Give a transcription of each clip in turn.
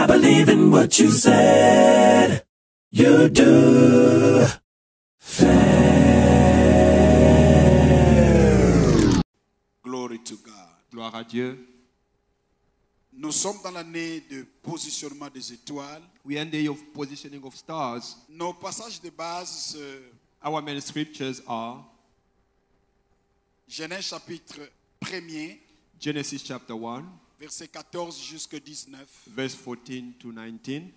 believe in what you said. You do. Glory to God. Gloire à Dieu. Nous sommes dans l'année de positionnement des étoiles. We are in the day of positioning of stars. Nos passages de base, Our main scriptures are Genèse chapitre 1er, Genesis chapter 1, verset 14 jusqu'à 19. verse 14 to 19.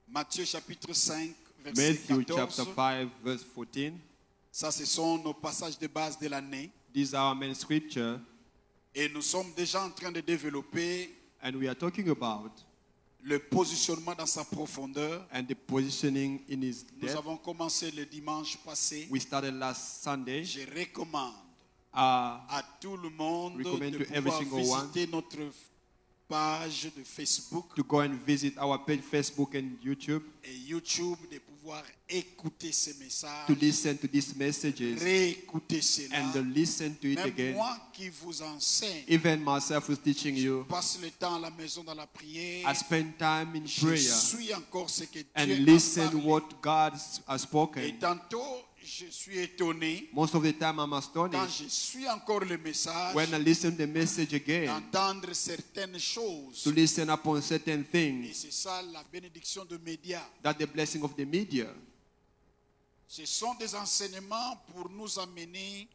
Matthieu chapitre 5, verset Matthew 14. chapter 5, verse 14. Ça, ce sont nos passages de base de l'année. These are our main scripture. Et nous sommes déjà en train de développer And we are talking about le positionnement dans sa profondeur. and the positioning in his Nous depth. avons commencé le dimanche passé. We started last Sunday. Je recommande Uh, à tout le monde Recommend de to every pouvoir single visiter notre page de Facebook to go and visit our page, Facebook and YouTube, et YouTube, de pouvoir écouter ces messages, to listen to these messages réécouter cela. and to listen to it Même again. moi qui vous enseigne, Even myself who's teaching you, passe le temps à la maison dans la prière. I spend time in Je prayer suis encore ce que and Dieu a listen parlé. what God has Et spoken. tantôt, je suis étonné Most of the time I'm quand astonished je suis encore le message when I listen to the message again, d'entendre certaines choses. to listen upon certain Et things. c'est ça la bénédiction de médias. That's the blessing of the media. Ce sont des enseignements pour nous amener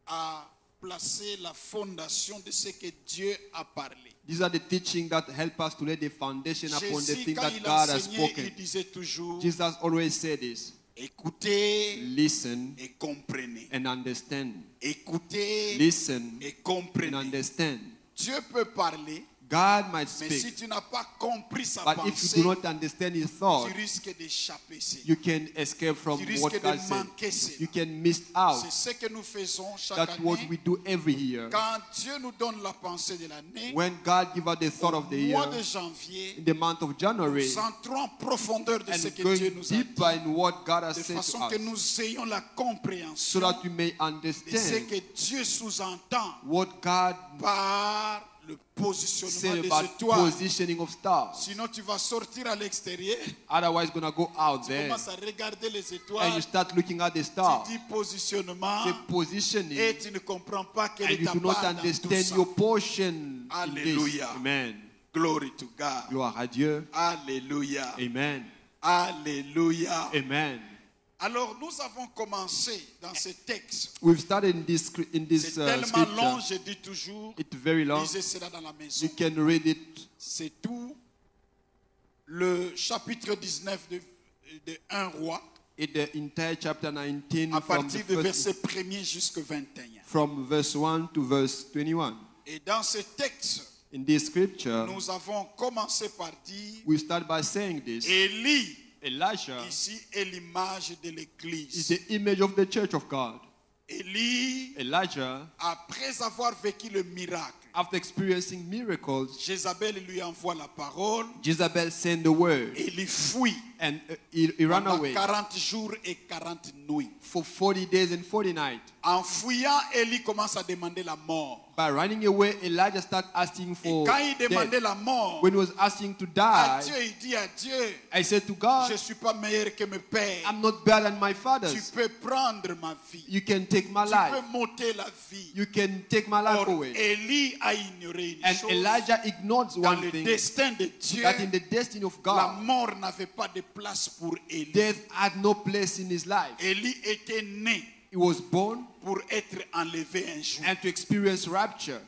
à placer la fondation de ce que Dieu a parlé. These are the teachings that help us to lay the foundation upon the Jésus, things quand that il God has enseignait, spoken. il disait toujours, Jesus always said this: écoutez listen et comprenez. and understand. Écoutez Listen et and comprenez. understand. Dieu peut parler, God might mais si speak, tu n'as pas compris sa but if pensée, you do not understand his thought, tu risques d'échapper. you can escape from Tu what risques God de said. manquer cela. You can miss out. C'est ce que nous faisons chaque That's what année. we do every year. Quand Dieu nous donne la pensée de l'année, When God gives us the thought of the au mois year, de janvier, in the month of January, nous entrons en profondeur de ce and que Dieu going nous a dit, deeper in what God has de said to façon que us, nous ayons la so compréhension that we may de ce understand que Dieu sous-entend what God par le positionnement said des about étoiles. positioning of stars. Sinon, tu vas sortir à l'extérieur, Otherwise, gonna go out tu there commences à regarder les and you étoiles, start looking at the tu stars, dis positionnement the positioning, et tu ne comprends pas quelle and est you ta do not part dans tout understand ça. your portion in this. Alléluia. Amen. Glory to God. Gloire à Dieu. Alléluia. Amen. Alléluia. Amen. Alors, nous avons commencé dans ce texte. We've started in this C'est tellement long, scripture. je dis toujours, It's very long. lisez cela dans la maison. You can read it. C'est tout le chapitre 19 de 1 roi, In the entire chapter 19 à from, partir the du first, verset 1er jusqu'au 21. from verse 1 to verse 21. Et dans ce texte, In this scripture, nous avons commencé par dire, we start by saying this. Élie, Elijah ici, est l'image de is l'église. the image of the church of God. Élie, Elijah, après avoir vécu le miracle, after experiencing miracles, Jézabel lui envoie la parole, Jezebel sent the word et il fuit and he ran pendant away 40 jours et 40 nuits. for 40 days and 40 nights. En fuyant, Élie commence à demander la mort. By running away, Elijah started asking Et for quand il demandait death. la mort, When he was asking to à die, Dieu, il dit à Dieu, I said to je God, ne suis pas meilleur que mes pères. I'm not better than my Tu fathers. peux prendre ma vie. You can take my Tu life. peux m'ôter la vie. You can take my life Or, away. Élie a ignoré une And chose. Elijah ignored Dans one le thing, destin de Dieu, that in the destiny of la God, mort n'avait pas de place pour Élie. death had no place in his life. Élie était né He was born pour être enlevé un jour. and to experience rapture.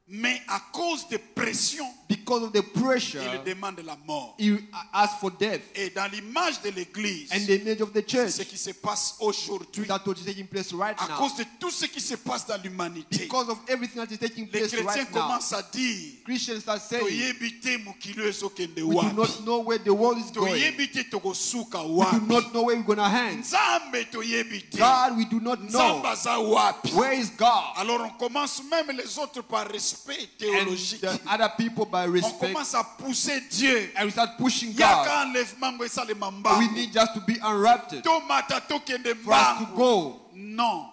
Mais à cause de pression, Because of the pressure, il demande la mort. he asked for death. Et dans l'image de l'église, And the image of the c'est church, ce qui se passe aujourd'hui. that what is taking place right À now, cause de tout ce qui se passe dans l'humanité, because of everything that is taking les place chrétiens right now, commencent à dire, Christians are saying, toyebi te mokili ezokende we do wapi. not know where the world is going. Toyebi te tokosuka We do wapi. not know where we're going to hang. Nzambe toyebi te. God, we do not Nzambe know. aza wapi. Where is God? Alors on commence même les autres par respect And théologique. the other people by On respect, commence à pousser Dieu. and we start pushing Il y a God. qu'un enlèvement ngo esalema We mbangu. need just to be unwrapped Tomata tokende for us to mbangu. go. Non.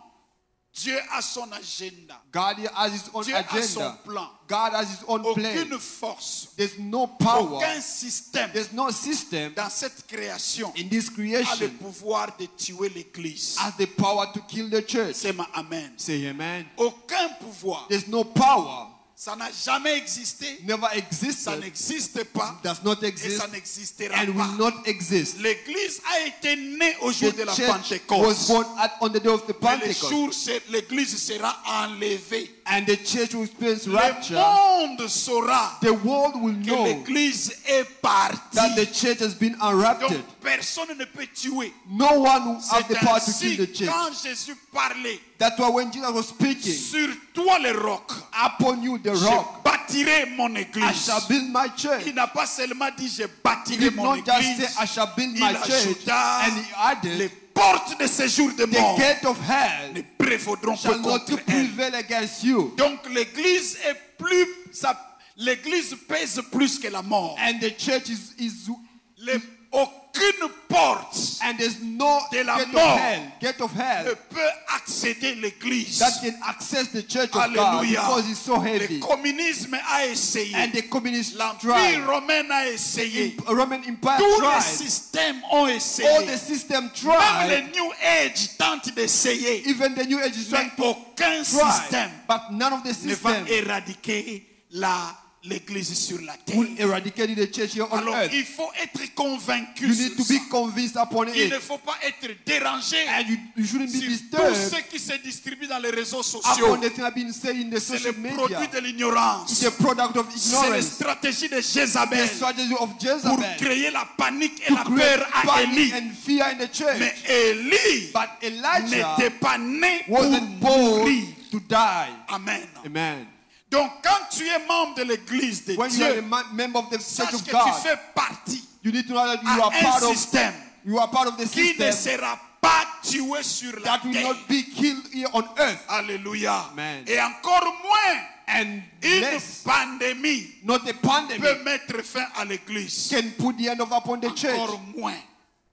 Dieu a son agenda. God has his own Dieu a son agenda. plan. God has his own plan. Aucune force, There's no power. aucun système There's no system dans cette création in this a le creation pouvoir de tuer l'église. has the power to kill the church. C'est ma amen. Say amen. Aucun pouvoir. There's no power. Ça n'a jamais existé. Never Ça existed. n'existe pas. Does not Et exist. ça n'existera And will pas. not exist. L'église a été née au jour de The la church was Pentecôte. born on the day of the Mais le Pentecost. jour, l'église sera enlevée. And the church will experience Le rapture. monde saura The world will que know l'église est partie. that the church has been Donc unwrapped. personne ne peut tuer. No one will have the C'est power to ainsi kill the church. quand Jésus parlait That's why when Jesus was speaking, sur toi le roc, upon you the je rock, bâtirai mon I église. shall build my church. Il n'a pas seulement dit je He bâtirai did mon not just église. say, I shall build Il my church, ajouta and he les added, portes de ce jour de the mort gate of hell ne prévaudront pas shall not contre elle. prevail against you. Donc l'église est plus, l'église pèse plus que la mort. And the church Aucune porte and there's no de la gate mort of ne hell peut accéder l'église. that can access the church of God Alléluia. because it's so Le heavy. communisme a essayé. And the communist L'Empire tried, romain a essayé. Roman Empire Tous les tried, systèmes ont all the essayé. system Même tried, le New Age tente d'essayer. even the New Age is Mais trying to aucun try, système but none of the ne va system éradiquer l'église sur la terre. will eradicate the church here on Alors earth. il faut être convaincu. You need to sur be ça. convinced upon Il ne it. faut pas être dérangé And you shouldn't be sur tout disturbed ce qui se distribue dans les réseaux upon sociaux. the thing I've been saying in the C'est le social produit media. de l'ignorance. It's a product of C'est la ignorance. stratégie de The Jézabel strategy of pour Jezebel créer la panique et to la create peur à panic Élie. and fear in the church. Mais Élie But Elijah n'était pas né pour wasn't born mourir. to die. Amen. Amen. Donc quand tu es membre de l'église de When you are a Dieu, member of the church sache of que tu God, fais partie you need to know that à you are part un of système the qui ne system sera pas tué sur la that will terre. not be killed here on earth. Alléluia. Amen. Et encore moins, And une less, pandémie not a peut pandemic, mettre fin à l'église. can put the end of upon the church. Encore moins.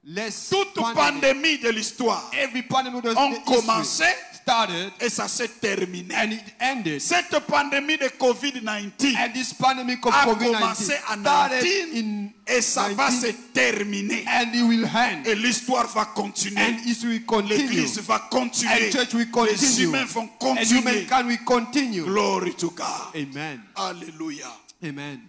Less Toute pandemic. pandémie de l'histoire Every pandemic that ont the commencé history started et ça s'est terminé. and it ended. Cette pandémie de COVID-19 And this pandemic of a COVID-19 commencé en started 19 in et ça va 19 se terminer. and it will end. Et l'histoire va continuer. And it will continue. L'église va continuer. And church will Les continue. humains vont And continuer. humankind will continue. Glory to God. Amen. Alléluia. Amen.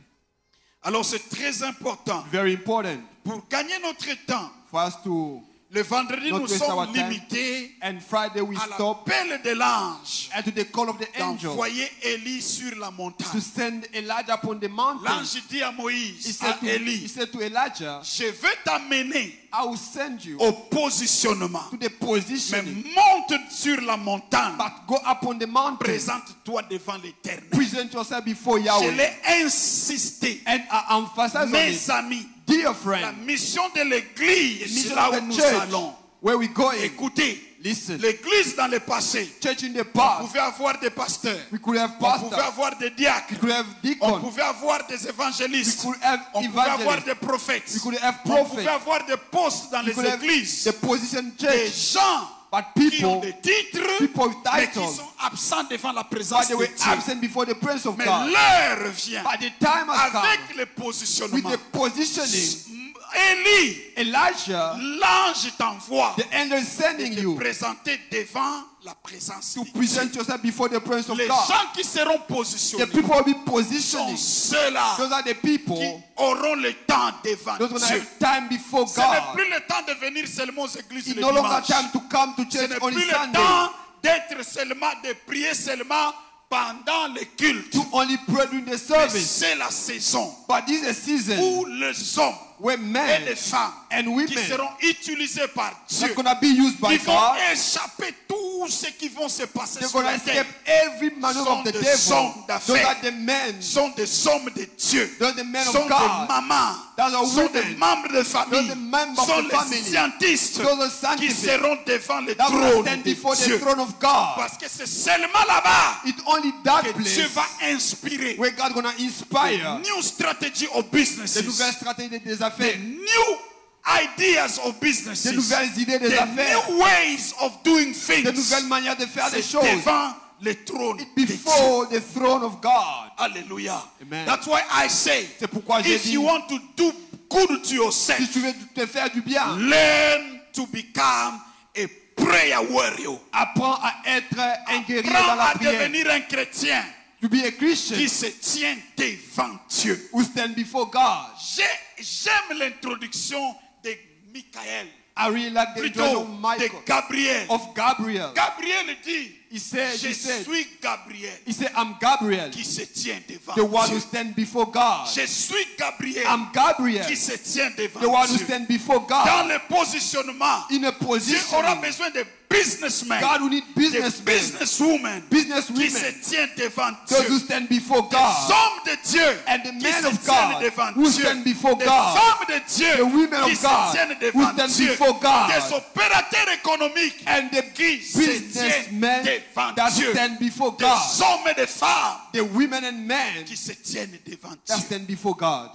Alors c'est très important. Very important Pour gagner notre temps, for us to, le vendredi Not nous waste our sommes time. limités and Friday we à stop l'appel de l'ange and to the call of the angel d'envoyer Élie sur la to montagne. send Elijah upon the mountain. L'ange dit à He Moïse, said, à he Élie, said to Elijah, je vais t'amener I will send you au positionnement. to the Mais positioning, monte sur la montagne. but go upon the mountain. Présente-toi devant l'Éternel. Present yourself before Je Yahweh. l'ai insisté. And I emphasize on Mes it, amis, dear la friend, mission de the l'église, mission là où of the nous church, allons. where we going. Écoutez, Listen, l'église dans le passé, church in the on past, pouvait avoir des pasteurs, we could have on pouvait pastors, avoir des diacres, we could have on deacons, pouvait avoir des we évangélistes, could have on pouvait avoir evangelists, des prophètes, we could have on pouvait prophets, avoir des postes dans we les could have églises, the position des church, gens but qui ont people, des titres, people with mais qui titles, sont absents devant la but présence they de were Dieu. absent before the presence of Mais God. l'heure vient But the time has come avec le with positionnement. the positioning. Élie, Elijah, l'ange t'envoie the angel is sending te you présenter devant la présence to de present Dieu. yourself before the presence of Les God. gens qui seront The positionnés people will be sont positioning. ceux-là Those are the qui people. auront le temps devant Those will Dieu. have time before Ce n'est God. plus le temps de venir seulement aux églises It's le no longer dimanche. time to come to Ce church n'est on plus le Sunday temps d'être seulement, de prier seulement pendant le culte. to only pray during the Mais service. c'est la saison But this is a season où les hommes where et men les femmes and qui women seront utilisés par Dieu, are going to be used by ils vont God. échapper tout ce qui vont se passer They're sur going to la terre. escape every maneuver Sont of the des devil. hommes Those d'affaires. are the men. Sont des hommes de Dieu, Those are the men sont of des God. mamans, Those are sont des women. membres de famille, Those are members of sont the les family. scientifiques Those are qui scientific seront devant le that will trône stand de before the Dieu. throne of God. Parce que c'est seulement là-bas It's only that que Dieu place va inspirer where God going to inspire new strategy of businesses, the nouvelle stratégie des the affaires, new ideas of des businesses, nouvelles idées des the affaires, new ways of doing des nouvelles things. manières de faire des C'est choses. devant le trône de Dieu. Before the throne of God. Hallelujah. Amen. That's why I say, C'est pourquoi j'ai if dit, you want to do good to yourself, si tu veux te faire du bien, learn to become a prayer warrior. apprends à être un guerrier dans Apprends la à prière. devenir un chrétien To be a Christian qui se tient devant Dieu. who stand before God. J'aime l'introduction de Michael, I really like the plutôt introduction of de Michael, Gabriel. of Gabriel. Gabriel dit, He said, je suis Gabriel he said, I'm Gabriel, qui se tient devant the one who Dieu. stand before God. Je suis Gabriel I'm Gabriel, qui se tient devant the one who Dieu. stand before Dans God. le positionnement, In a Dieu aura position, besoin de businessmen, God will need de businessmen, businesswomen qui businesswomen, se tiennent devant those who Dieu. stand before Des God, hommes de Dieu and the qui men se of tiennent God devant who Dieu. stand before Des God, femmes de Dieu the women qui of se God tiennent who devant stand Dieu. before God, Des opérateurs économiques and the qui se tiennent businessmen devant that Dieu. stand before Des God, hommes et des femmes the women and men qui se tiennent devant that Dieu. stand before God.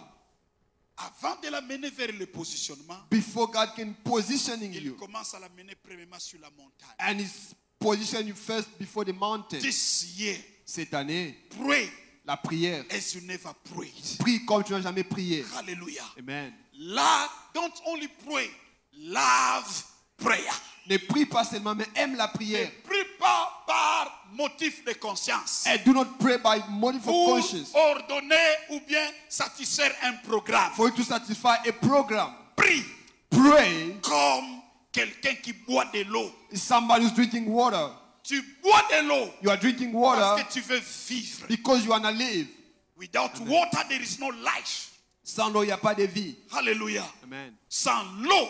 Avant de l'amener vers le positionnement, Before God can positioning il you, commence à l'amener premièrement sur la montagne. and He's position you first before the mountain. This year, Cette année, pray la prière. as you never prayed. Prie comme tu n'as jamais prié. Hallelujah. Amen. Don't only pray, love prayer. Ne prie pas seulement, mais aime la Ne prière. prie pas par motif de conscience. And do not pray by motive of Pour conscience. ordonner ou bien satisfaire un programme. For you to satisfy a program. Prie Pray comme quelqu'un qui boit de l'eau. is somebody who's drinking water. Tu bois de l'eau You are drinking parce water que tu veux vivre. because you want to live. Without water, there is no life. Sans l'eau, il n'y a pas de vie. Hallelujah. Amen. Sans l'eau,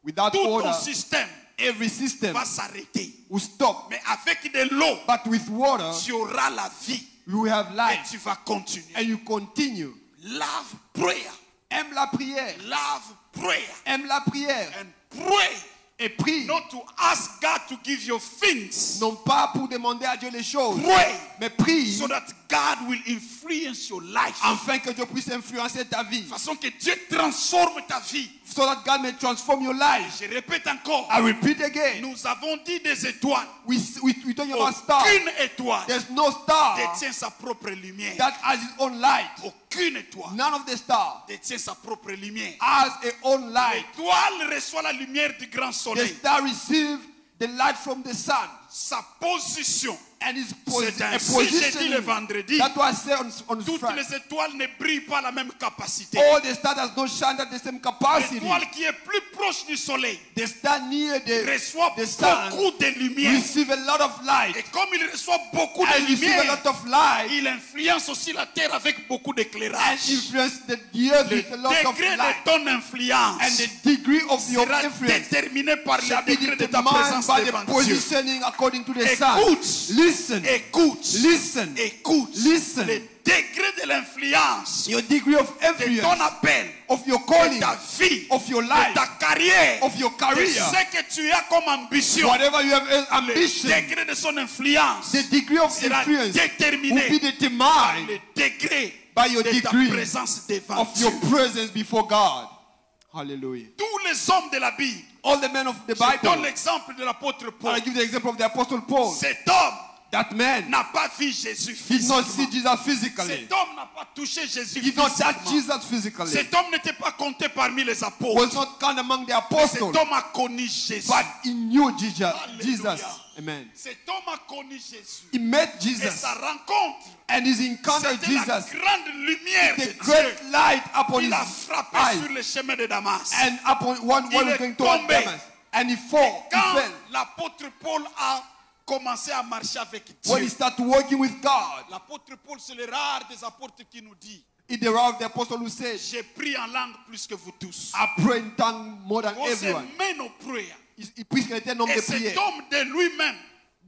Without tout ton water, système every system va s'arrêter. will stop. Mais avec de l'eau, But with water, tu auras la vie you will have et life. tu vas continuer. And you continue. Love prayer. Aime la prière. Love prayer. Aime la prière. And pray Et prie. not to ask God to give you things. Non pas pour demander à Dieu les choses. Pray Mais prie so that God will influence your life. afin que Dieu puisse influencer ta vie. De façon que Dieu transforme ta vie. So that God may transform your life. Je répète encore. I repeat again. Nous avons dit des étoiles. We talk about stars. Aucune étoile There's no star détient sa propre lumière. that has its own light. Aucune étoile None of the stars détient sa propre lumière. has a own light. L'étoile reçoit la lumière du grand The soleil. star receives the light from the sun. Sa position. And it's C'est a ainsi, j'ai dit position. le vendredi. That was said on Toutes Friday. les étoiles ne brillent pas à la même capacité. All the stars does not shine at the same capacity. L'étoile qui est plus proche du soleil The star near reçoit the sun beaucoup de lumière. receive a lot of light. Et comme il reçoit beaucoup de And receive a lumière, lot of light. il influence aussi la terre avec beaucoup And d'éclairage. influence the earth Le with a lot of degré light. de ton influence And the degree of your sera influence déterminé par le shall be degré de ta determined présence by the devant Dieu. positioning according to the sun. Écoute, Listen. écoute, Listen. écoute. Listen. Le degré de l'influence Your degree of de ton influence, appel, of your de calling, ta vie, of your de life, ta carrière, of your de career, ce que tu as comme ambition. whatever you have as Le ambition, degré de son influence the degree of sera influence déterminé will be par determined le degré by your de ta degree présence devant of Dieu. your presence before God. Hallelujah. Tous les hommes de la Bible, All the men of the je donne Bible, l'exemple de l'apôtre Paul. I give the example of the Apostle Paul. Cet homme That man n'a pas vu Jésus did not see physiquement. Jesus physically. Cet homme n'a pas touché Jésus He did not touch physiquement. Jesus physically. Cet homme n'était pas compté parmi les Was apôtres. not counted among the Cet apostles, homme a connu Jésus. but he knew Jesus. Alléluia. Amen. Cet homme a connu Jésus. He met Et Jesus, sa rencontre, and his encounter with c'était la Jesus, grande lumière de the Dieu. great light upon Il a his frappé eyes, sur le chemin de Damas. and upon one Il was est going toward tombé. Damas, and he fall, he Quand fell. l'apôtre Paul a commencé à marcher avec When he Dieu, started working with God, l'apôtre Paul, c'est le rare des apôtres qui nous dit: it derived the apostle who said, j'ai pris en langue plus que vous tous. I pray in tongue more than On se everyone. met nos prières. Puisqu'il était un homme Et de cet prière, homme de lui-même,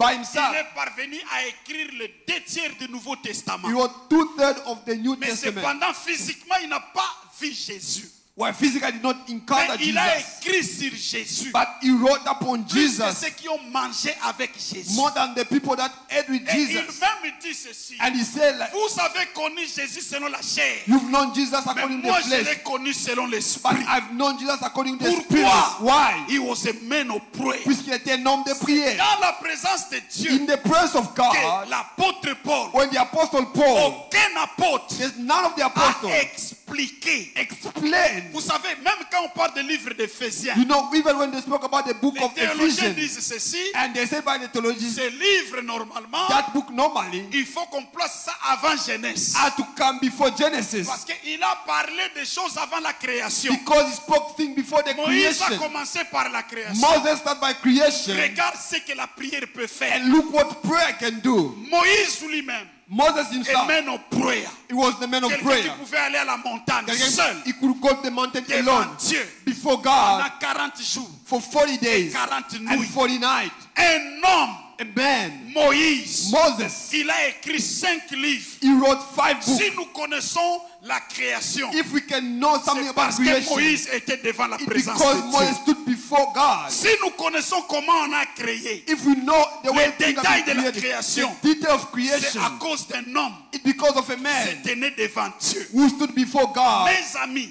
by il himself, est parvenu à écrire les 2/3 du Nouveau Testament. he wrote 2/3 of the New Mais Testament. cependant, physiquement, il n'a pas vu Jésus. where physically did not encounter Mais il a Jesus. écrit sur Jésus. But he wrote upon Plus que Jesus ceux qui ont mangé avec Jésus. more than the people that ate with Et il Jesus. même dit ceci. And he said, like, Vous avez connu Jésus selon la chair. you've known Jesus Mais according to moi, the je flesh. l'ai connu selon But l'esprit. I've known Jesus according to the Spirit. Pourquoi? Why? He was a man of prayer. Puisqu'il était un homme de prière. Dans la présence de Dieu, In the presence of que God, l'apôtre Paul, when the apostle Paul, aucun apôtre there's none of the a apostles expliqué. explained. Vous savez, même quand on parle des livres d'Éphésiens, You know, even when they spoke about the book les of théologiens Ephesians, disent ceci. and they say by the theologians, Ce livre, normalement, that book normally il faut qu'on place ça avant Genèse. had to come before Genesis. Parce qu'il a parlé des choses avant la création. Because he spoke things before the Moïse a creation. commencé par la création. Moses started by creation. Regarde ce que la prière peut faire. And look what prayer can do. Moïse lui-même, Moses a himself, man of prayer. he was the man of Quelqu'un qui prayer. pouvait aller à la montagne seul, He could go to the mountain devant alone Dieu, before pendant God 40 jours, for 40 days 40 and nuits. 40 nights. Un homme, A man, Moïse, Moses, il a écrit 5 livres. he wrote 5 books. Si nous connaissons la création, If we can know something c'est about parce que creation, Moïse était devant la it's présence because de Moses Dieu. stood before God. Si nous connaissons comment on a créé, If we know the way les things have détails been de la created, création, the detail of c'est creation, à cause d'un homme it's because of a qui man s'est tenu devant Dieu. who stood before God. Mes amis,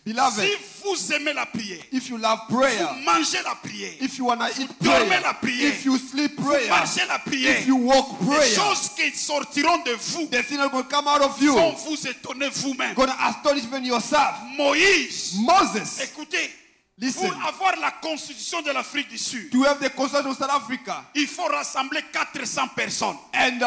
Beloved, si vous aimez la prière, if you love prayer, vous mangez la prière, if you want to eat dormez prayer, la prière, if you sleep vous prayer, marchez la prière, if you walk les prayer, choses qui sortiront de vous the things that will come out of you vont vous étonner vous-même. going to astonish even yourself. Moïse, Moses, écoutez, listen, pour avoir la constitution de l'Afrique du Sud, to have the constitution of South Africa il faut rassembler 400 personnes. and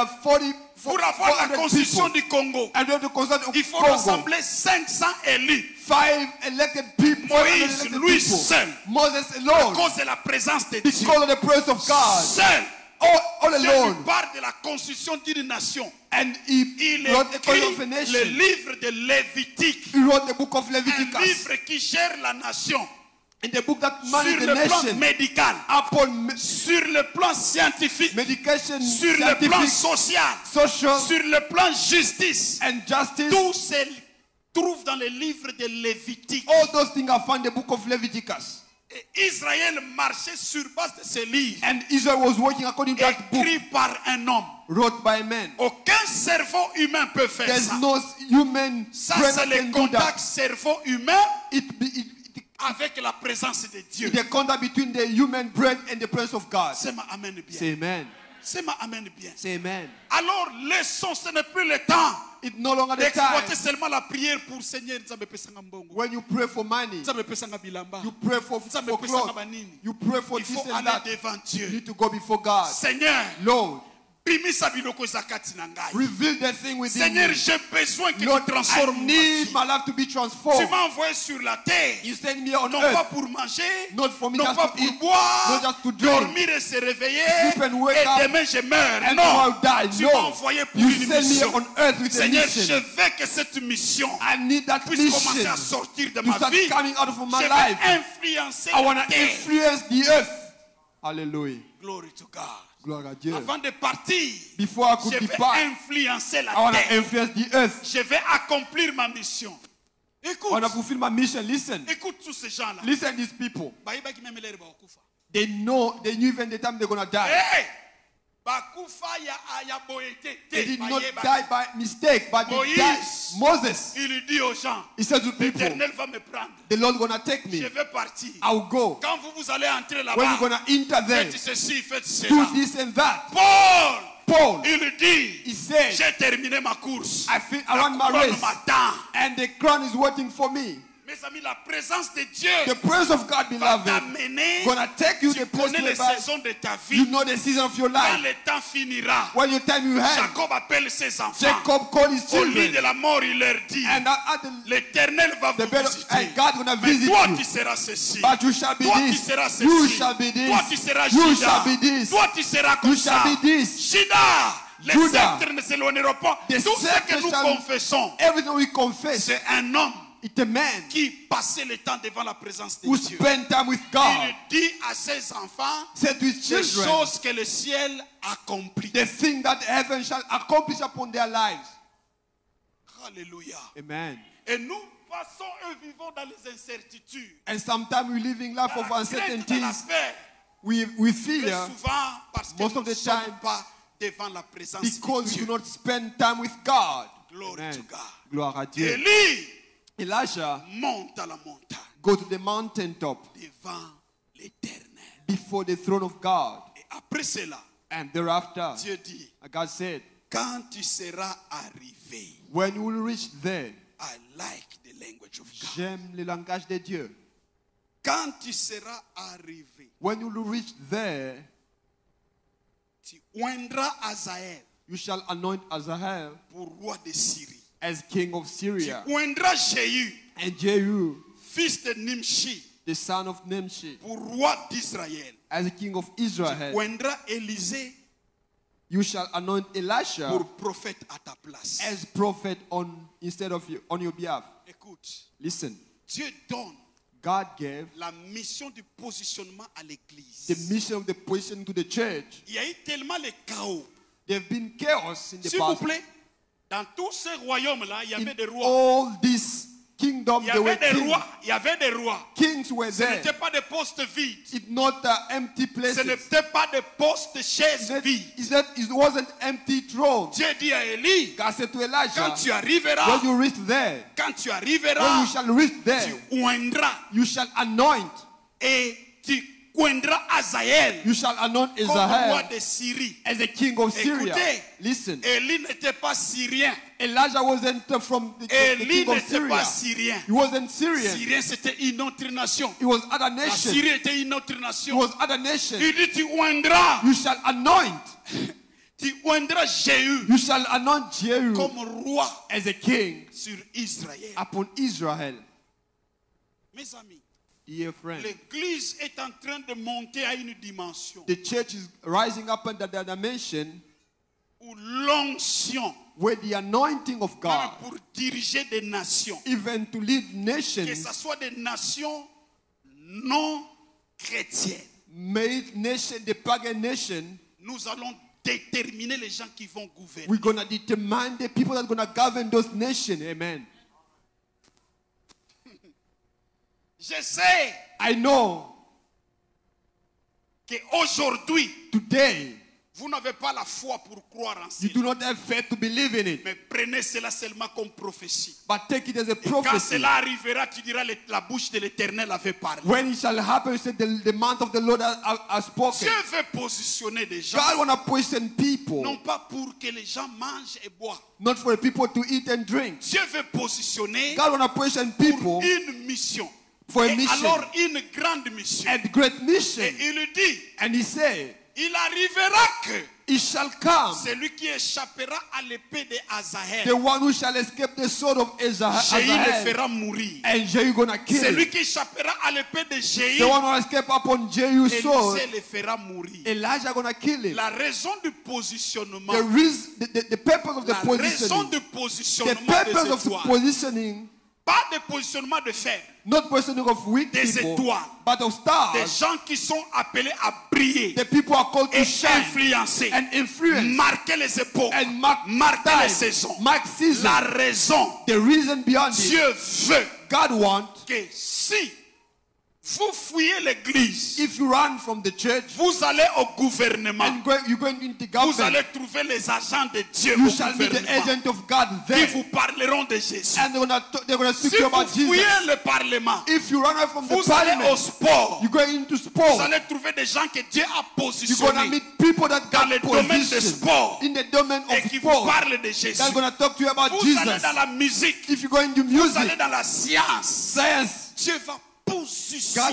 Pour avoir la 400 constitution people, du Congo, and have the constitution il of faut Congo, rassembler 500 élus 5 elected people, 500 Moïse, elected lui people. seul, Moses à alone, cause de la présence de Dieu. because of the presence of God, Seul. all Dieu lui alone, parle de la constitution d'une nation. and he Il wrote the écrit Code of a le Nation. livre de Lévitique, He wrote the book of un Leviticus, livre qui gère la nation in the book that sur manages the le plan nation médical, upon sur le plan scientifique, medication, sur le plan scientific, social, social, sur le plan justice. and justice. Tout se trouve dans le livre de Lévitique. All those things are found in the book of Leviticus. Et Israël marchait sur base de ce livre, And Israel was working according to that book, écrit par un homme. wrote by men. Aucun cerveau humain peut faire There's ça. no human Ça, brain c'est that le can do contact that. cerveau humain It avec la présence de Dieu. the contact between the human brain and the presence of God. C'est ma amen bien. Say amen. C'est ma amen bien. Say amen. Alors, laissons, ce n'est plus le temps It's no longer the d'exploiter time seulement la prière pour Seigneur. Nzambe pesanga mbongo. when you pray for money, Nzambe pesanga bilamba. you pray for Nzambe pesanga clothes, banini. you pray for Il this faut and aller that. devant You Dieu. need to go before God. Seigneur, Lord, bimisa biloko eza kati na ngai. reveal the thing within Seigneur, me. j'ai besoin que Lord, tu I transformes need ma my vie. life to be Tu transformed. m'as envoyé sur la terre. You send me on Non pas earth, pour manger, not for me non just pas to pour eat, boire, not just to drink, dormir et se réveiller, sleep and wake et up, demain je meurs. and Non, tomorrow die. tu m'as No, envoyé pour you une send me mission. on earth with a Seigneur, je mission. veux que cette mission I need that puisse commencer mission à sortir de to ma start vie. coming out of my Je life. veux influencer I want la to terre. influence the earth. Hallelujah. Glory to God. Gloire à Dieu. Avant de partir, Before I je could vais depart, influencer la I want to terre. influence the earth. Je vais accomplir ma mission. I Écoute, want to fulfill my mission. Listen. écoute tous ces gens-là. Listen, these people. Bayebaki même lelo bakufa. They knew even the time they're going to die. Hey! Bakufa ya boyete. They did not die by mistake, but they died. Moïse. Moses, Il dit aux gens, he said to people, l'Éternel va me prendre. the Lord going to take Je me. vais partir. I'll go. Quand vous allez entrer When you're là-bas, going to enter there, faites ceci, faites do cela. this and that. Paul, Paul, il dit, he said, j'ai terminé ma course. I run my La couronne race, m'attend. and the crown is waiting for me. Mes amis, la présence de Dieu The presence of God, va beloved, t'amener. gonna take you Tu the place connais les whereby saisons de ta you vie. know the season of your Quand life. le temps finira, When your time you have, Jacob appelle ses enfants. Jacob called his Au lit children, de la mort, il leur dit, and at the l'Éternel va vous bed, visiter. and God gonna Mais visit toi, you. tu seras ceci. But you shall be Toi, tu this. seras ceci. You shall be this. Toi, tu seras You Judas. shall be this. Toi, tu seras comme You ça. shall be this. Judas, les Judas. sceptres ne s'éloigneront pas. The Tout ce que sceptre nous shall- confessons, Everything we confess, c'est un homme it's a man qui passait le temps devant la présence de who Dieu. spent time with God. Il dit à ses enfants Said to his des children, choses que le ciel accomplit. the thing that heaven shall accomplish upon their lives. Alléluia. Amen. Et nous, façon, eux vivons dans les incertitudes. And sometimes we're living life of Dans la crainte, dans la uncertainties. peur. We Très fear souvent, parce que most nous of ne the sommes time, pas devant la présence because de we Dieu. do not spend time with God. Glory Amen. to God. Gloire à Dieu. Élie Elijah monte à la montagne go to the mountaintop devant l'Éternel. before the throne of God. Et après cela, And thereafter, Dieu dit, God said, quand tu seras arrivé, when you will reach there, I like the language of God. j'aime le langage de Dieu. Quand tu seras arrivé, When you will reach there, tu oindras Azaël you shall anoint Azael pour roi de Syrie. as king of Tu Syria. oindras Jéhu, And Jehu, fils de Nimshi, the son of Nimshi, pour roi d'Israël. as the king of Tu Israel. oindras Élisée You shall anoint Elisha pour prophète à ta place. as prophet instead of you, on your behalf. Écoute, Listen, Dieu donne God gave la mission du positionnement à l'église. the mission of the position to the church. Il y a eu tellement de chaos. There have been chaos in the S'il vous past. plaît, dans tous ces royaumes-là, il y avait In des rois. all this kingdom, Il y there were avait des kings. rois. Il y avait des rois. Kings were Ce there. n'était pas des postes vides. It's not empty Ce places. n'était pas des postes de chaises vides. It wasn't empty thrones. Dieu dit à Élie, God said to quand Elijah, tu arriveras, when you reach there, quand tu when arriveras, you shall reach there, tu oindras you shall anoint. et tu oindras Azaël You shall anoint comme roi Israel de Syrie. as the king of Syria. Écoutez, Listen, Élie n'était pas syrien. Elijah wasn't from the Élie king of n'était pas Syria. syrien. He wasn't Syrian. Syrien, c'était une autre nation. He was other La nation. Syrie était une autre He nation. was other nation. Il dit, tu oindras. You shall anoint. Tu oindras Jéhu You shall anoint Jehu comme roi as a king sur Israël. upon Israel. Mes amis, Dear friend, l'église est en train de monter à une dimension the church is rising up under the dimension où l'onction, where the anointing of même God, pour diriger des nations, even to lead que nations, ce soit des nations non chrétiennes, made nation, the pagan nation, nous allons déterminer les gens qui vont gouverner. we're going to determine the people that are going to govern those nations. Amen. Je sais I know qu'aujourd'hui, today vous n'avez pas la foi pour croire en you cela. do not have faith to believe in it, Mais prenez cela seulement comme prophétie. but take it as a Quand prophecy. cela arrivera, tu diras la bouche de l'Éternel avait parlé. When it shall happen, you say the mouth of the Lord has spoken. Dieu veut positionner des gens, God want to position people, non pas pour que les gens mangent et boivent. not for the people to eat and drink. Dieu veut positionner God want to position pour people une mission. for a Et mission, alors une grande mission. and great mission. Et il dit, And he said, il arrivera que it shall come, celui qui échappera à l'épée de Azaël, the one who shall escape the sword of Jéhu le Azael, fera mourir. and Jehu gonna kill Celui him. qui échappera à l'épée de Jéhu, The one who escape upon Jehu's sword, Élisée le fera mourir. Elijah gonna kill him. La raison du positionnement, The purpose of the la raison positioning, du the positionnement purpose des of the étoiles, positioning, pas de positionnement de faibles, not positioning of weak des people, étoiles, but of des stars. gens qui sont appelés à briller The people are called to et shine influencer, and influence marquer les époques, and mark marquer les time, saisons. mark season. La raison, The reason behind it, Dieu veut God wants, que si vous fouillez l'église, if you run from the church vous allez au gouvernement, and you're going into vous government, allez trouver les agents de Dieu you au shall be the gouvernement agent of God qui there, vous parleront de Jésus. and they're gonna speak Si to you vous about fouillez Jesus. le parlement, If you run away from the vous allez au parliament, sport, you go into vous sport. allez trouver des gens que Dieu a You're gonna positionnés meet people that dans got le domaine de position sport in the domain et of qui vous sport. parlent de Jésus. They're gonna talk to you about Vous allez Jesus. dans la musique, If you go into vous allez music, dans la science. science, Dieu va God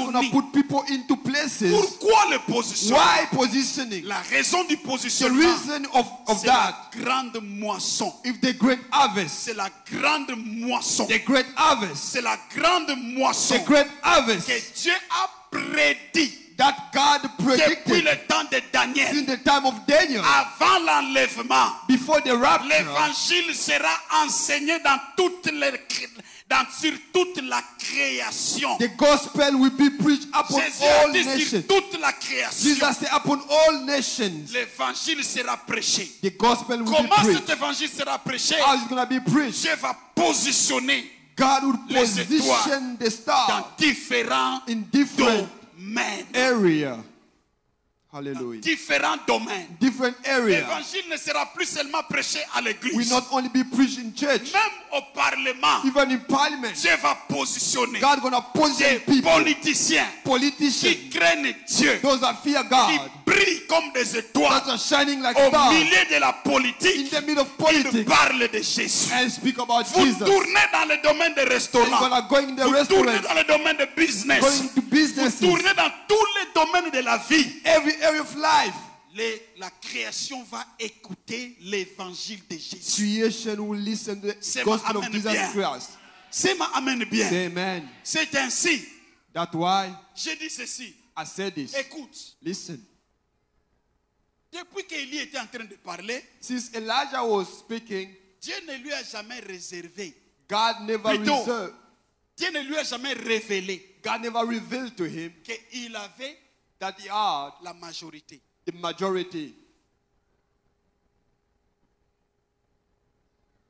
gonna positionner. put people into places. Pourquoi le positionner? Why positioning? La raison du The positionnement, reason of c'est la that, grande moisson. if the great harvest, C'est la grande moisson. the great harvest, C'est la grande moisson the great harvest que Dieu a prédit that God depuis predicted le temps de Daniel. in the time of Daniel, Avant l'enlèvement, before the rapture. l'évangile sera enseigné sur toute la création. The gospel will be preached upon Jésus a all dit sur nations. toute la création. Jesus said, upon all nations, L'évangile sera prêché. the gospel will be Comment cet preached. évangile sera prêché? How is it going to be preached? Dieu va positionner God would les position the dans star différents in different domaines. area. Hallelujah. Différents domaines. Different area. L'évangile ne sera plus seulement prêché à We l'église. not only be preached in church, Même au Parlement, even in parliament. Dieu va positionner God gonna position des people, politiciens politicians, qui craignent Dieu, those that fear qui God, brillent comme des étoiles that are shining like au stars milieu de la in politique. the middle of Ils politics parlent de Jésus. and speak about Vous Jesus. tournez dans le domaine des And restaurants. gonna go in the Vous tournez restaurant, dans le domaine de business. going to Vous businesses, tournez dans tous les domaines de la vie. every area of life. La création va écouter l'évangile de Jésus. Creation will listen to the C'est gospel ma of amen Jesus bien. Christ. C'est ma amen bien. Say amen. C'est ainsi. That's why J'ai dit ceci. I said this. Écoute. Listen. Depuis qu'Élie était en train de parler, Since Elijah was speaking, Dieu ne lui a jamais réservé. God never Plutôt, reserved, Dieu ne lui a jamais révélé God never revealed to him qu'il avait that he had la majorité. the majority.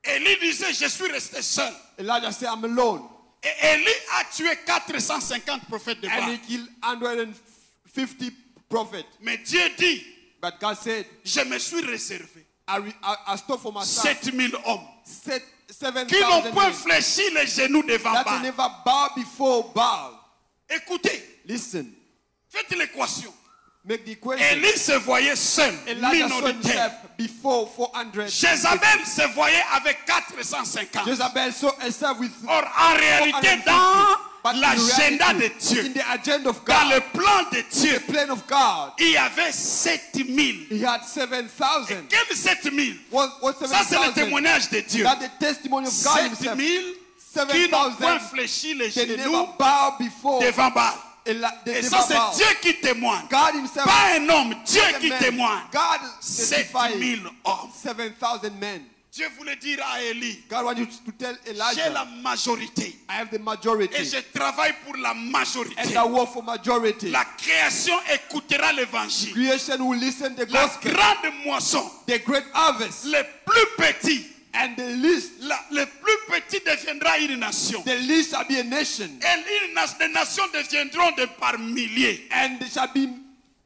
Élie disait, je suis resté seul. Elijah said, I'm alone. Et Élie a tué 450 prophètes de And Baal. he killed 150 prophets. Mais Dieu dit, But God said, je me suis réservé I stole for myself 7000 hommes 7,000 qui n'ont point men fléchi les genoux devant that they Baal. never bow before Baal. Écoutez, Listen, faites l'équation. make the equation. Élie se voyait seul, Elijah saw minoritaire. himself before 400. Jézabel se voyait avec 450. Jezebel saw herself with Or, en réalité, 450. dans But in l'agenda de reality, Dieu, in the agenda of dans le God, plan de Dieu, the plan of God, il y avait 7000. he had 7,000. Quel 7000? What Ça, c'est le 7,000? témoignage de Dieu. That's the testimony of God himself. 7000 qui n'ont point 7,000. fléchi les They genoux never bow before devant Baal. they Et never ça, c'est bow. Dieu qui témoigne. God himself, Pas un homme, Dieu qui man. témoigne. God testified 7000 hommes. 7,000 men. Dieu voulait dire à Élie, God wanted to tell j'ai Elijah, la majorité I have the et majority je travaille pour la majorité. and I work for majority. La création écoutera l'évangile. Creation will listen to the La gospel, grande moisson, the great harvest, les plus petits, and the least le plus petit deviendra une nation. the least shall be a nation, Et les nations deviendront de par milliers. and there shall be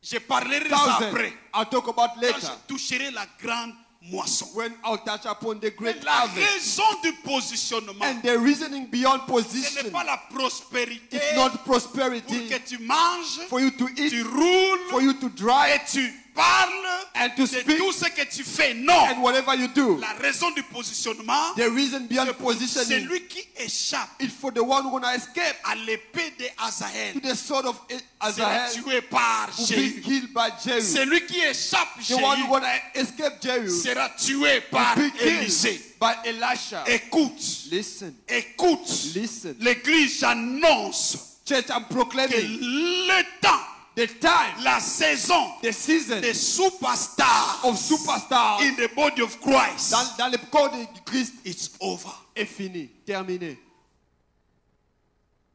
Je parlerai de ça thousands. après. I'll talk about Quand later je toucherai la grande moisson. when I'll touch upon the great La harvest. raison du positionnement, And the reasoning beyond ce n'est position, pas la prospérité it's not pour prosperity que tu manges, for you to tu eat, roules for you to et drive, tu parles and to de speak, tout ce que tu fais. Non. and whatever you do. La raison du positionnement, The reason beyond c'est pour positioning celui qui échappe is for the one who gonna escape à l'épée de Hazaël to the sword of sera Azahel, tué par who be Jéhu. killed by Jehu. Celui qui échappe The one who Jéhu gonna escape Jehu sera tué par will be Élisée. killed by Elisha. Écoute, Listen, écoute. listen. L'église annonce Church, I'm que proclaiming le temps, the time, la saison the season des superstars of superstars in the body of Christ dans le corps de Christ is over. est fini, terminé.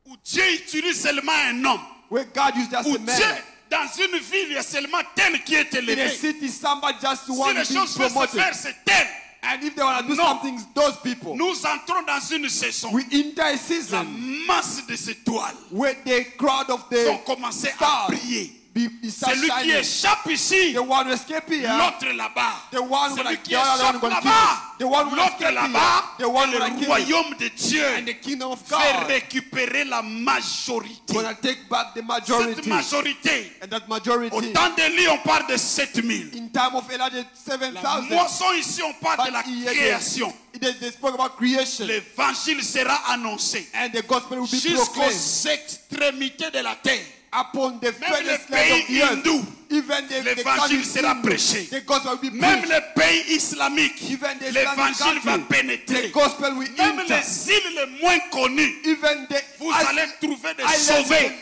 Où Dieu utilise seulement un homme. Where God used just Où a man. Dieu, dans une ville, il y a seulement tel qui est In a élevé. city, somebody just Si one les being choses peuvent se promoted. faire, c'est tel. And if they want to do No. something, those people, Nous entrons dans une saison. we enter a La season masse des étoiles where the crowd of ont the commencé à stars briller. be start Celui qui shining. échappe ici, The one who escape here, l'autre là-bas. the one who Celui like qui the other one échappe gonna là-bas, kill, the one who l'autre escape là-bas, here, the one et who le kill, royaume de Dieu and the kingdom of fait God récupérer la majorité. gonna take back the Cette majority, majorité, and that au majority temps d'Élie, on parle de 7000. in time of Elijah La 7,000. moisson ici, on parle de la But here création. they spoke about creation, L'évangile sera annoncé and the gospel will be jusqu'aux proclaimed extrémités de la terre. upon the Même furthest les land of pays the earth. hindous, Even the l'évangile countries sera Hindu, prêché. the gospel will be Même preached. les pays islamiques, Even the Islamic l'évangile va country, pénétrer. the gospel will Même enter. les îles les moins connues, Even the vous allez trouver des islands, sauvés.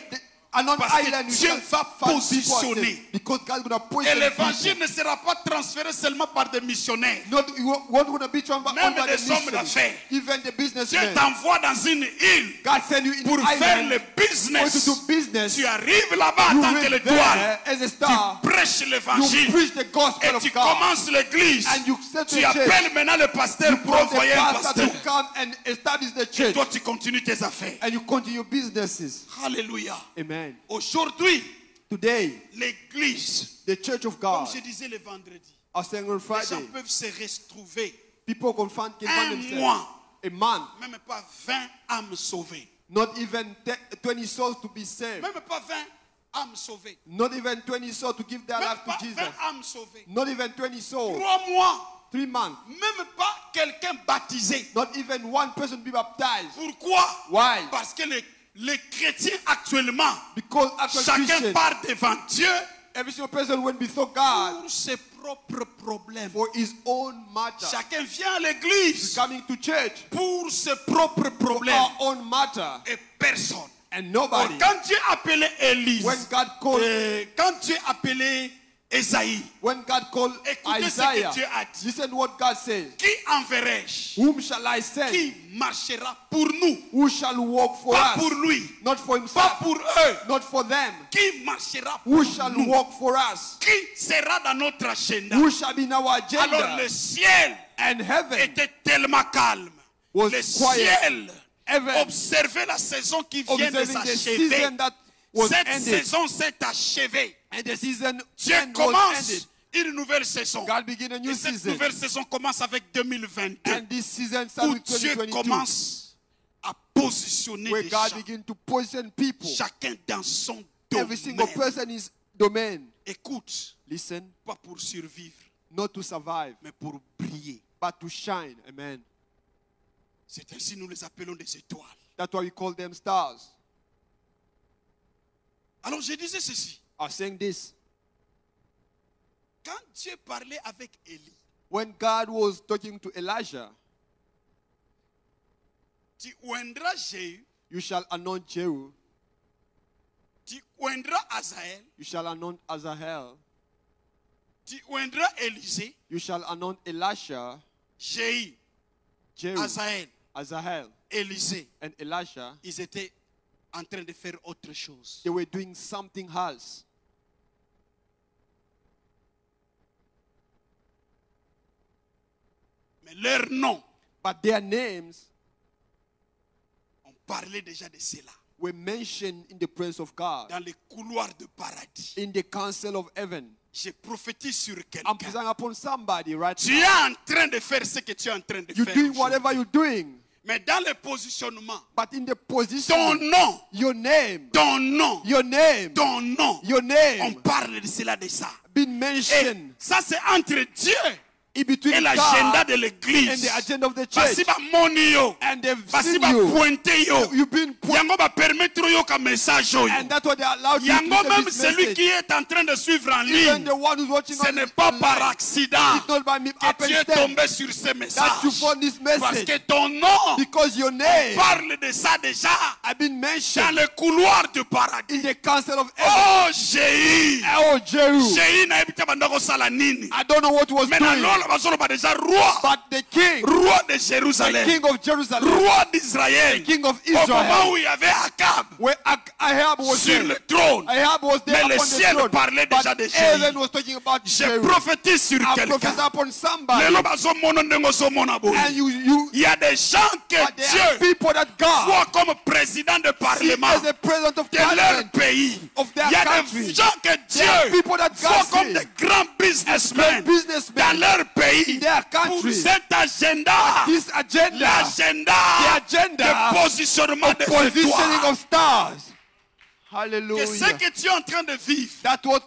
And on Parce que island you Dieu shall va find people are positionner. saved. Because God is going to Et position l'évangile people. ne sera pas transféré seulement par des missionnaires. Not you won't going to be transferred Même over the des hommes mission. d'affaires. Even the Dieu businessmen. t'envoie dans une île God send you in pour the faire island le for you business. to do business. Tu arrives là-bas en You tant que reach l'étoile. there as a star. Tu prêches You l'évangile. preach the gospel Et of tu God. commences l'église. And you set the Tu church. appelles maintenant le pasteur You pour call the envoyer un pastor pasteur. to come and establish the Et church. toi, tu continues tes affaires. And you continue businesses. Alléluia. Amen. Aujourd'hui, Today, l'église, the church of comme God, je disais le vendredi, are saying on les gens Friday, peuvent se retrouver. people can find Un themselves. mois, A month, même pas 20 âmes sauvées. not even 20 souls to be saved. Même pas 20 âmes sauvées. Not even 20 souls to give their Même life pas to 20 Jesus. âmes sauvées. Not even 20 souls. 3 mois, 3 months. même pas quelqu'un baptisé. Not even one person to be baptized. Pourquoi? Why? Parce que les chrétiens actuellement, Because after chacun Christian, part devant Dieu every single person went before God pour ses propres problèmes. for his own matter. Chacun vient à l'église Coming to church pour ses propres for problèmes. our own matter. Et personne. And Or, nobody. quand Dieu appelait Élise, When God called, quand Dieu appelait Esaïe, when God called écoutez Isaiah, ce que Dieu a dit. listen what God says. Qui enverrai-je? Whom shall I send? Qui marchera pour nous? Who shall walk for Pas us? pour lui, Not for pas himself, pour eux. not for them. Qui marchera pour Who shall nous? walk for us? Qui sera dans notre agenda? Who shall be in our Alors agenda? le ciel And heaven était tellement calme. was Le quiet. ciel Heaven observait la saison qui vient de observing the s'achever. season that was Cette ended. saison s'est achevée. And the season Dieu end was commence ended. une nouvelle saison. God begin a new Et cette season. nouvelle saison commence avec 2022. And this season starts Où with Dieu 2022. commence à positionner Where des God gens. begin to position people. Chacun dans son Every single domaine. person is domain. Écoute, Listen, pas pour survivre, not to survive, mais pour briller. but to shine. Amen. C'est ainsi nous les appelons des étoiles. That's why we call them stars. Alors je disais ceci. I'm saying this. Quand Dieu parlait avec Élie, When God was talking to Elijah, tu oindras Jéhu, you shall anoint Jehu, tu oindras Azaël, you shall anoint Azahel, tu oindras Élisée, you shall anoint Elisha, Jéhu, Jehu, Azaël, Azahel, Élisée. and Elisha. Ils étaient en train de faire autre chose. They were doing something else. Mais leur nom, But their names on parlait déjà de cela. were mentioned in the presence of God, Dans les couloirs de paradis. in the council of heaven. Je prophétise sur I'm quelqu'un. presenting upon somebody right Tu now. es en train de faire ce que tu es en train de You're faire. doing whatever you're doing, Mais dans le positionnement, but in the ton position, nom, your name, ton nom, your name, ton nom, your on name parle de cela, de ça. been Et mentioned ça, c'est entre Dieu in between et l'agenda God de and l'église. the agenda of the church. Basi ba moni yo, And they've basi seen ba you. pointe yo. You've been put, Yango ba permettre yo ka message oyo. and that's what they allowed you Yango to même this celui message. qui est en train de suivre en Even ligne, the one who's watching ce on n'est pas par online, accident it's not by me que tu es happenstance tombé sur ce that you message. found this Parce message, que ton nom because your name parle de ça déjà have been dans mentioned le couloir du paradis. in the council of heaven. Oh, Jéhu. Oh, Jehu, Jéhu nayebi te banda kosala nini. I don't know what he was Mais doing, nalola bazoloba déjà roi. but the king, Roi de the Jérusalem. king of Jerusalem, Roi d'Israël. king of Au moment Israel, où il y avait Akab where Ahab was sur there. le trône. Ahab was there Mais le upon the ciel throne, parlait déjà de but heaven Jéhu. was talking about Je Jehu. prophétise sur I prophesy quelqu'un. upon somebody, Lelo bazomona ndenge ozomona boye. and you Il y a des gens que but there are Dieu people that God voit comme président de see parlement as a president of de leur parliament pays. of their Il y a country. des gens que There are Dieu people that voit God comme sees des grands businessmen great businessmen dans leur pays in their pour country. cet agenda. This agenda, L'agenda the agenda de positionnement des positioning étoiles. of stars. Que Hallelujah. ce que tu es en train de vivre, That's what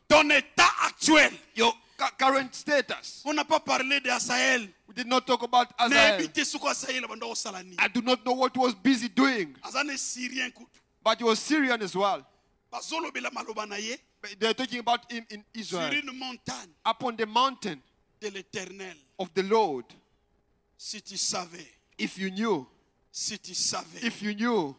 ton état actuel. your current status. On n'a pas parlé d'Asaël. We did not talk about Mais Azael. évitez ce qu'Asaël banda kosala nini. I do not know what he was busy doing, Azane Syrien kutu. but he was Syrian as well. Bazolobela maloba na ye But they're talking about him in sur Israel, une montagne upon the mountain de l'Éternel. of the Lord. Si tu savais, If you knew, si tu savais, if you knew,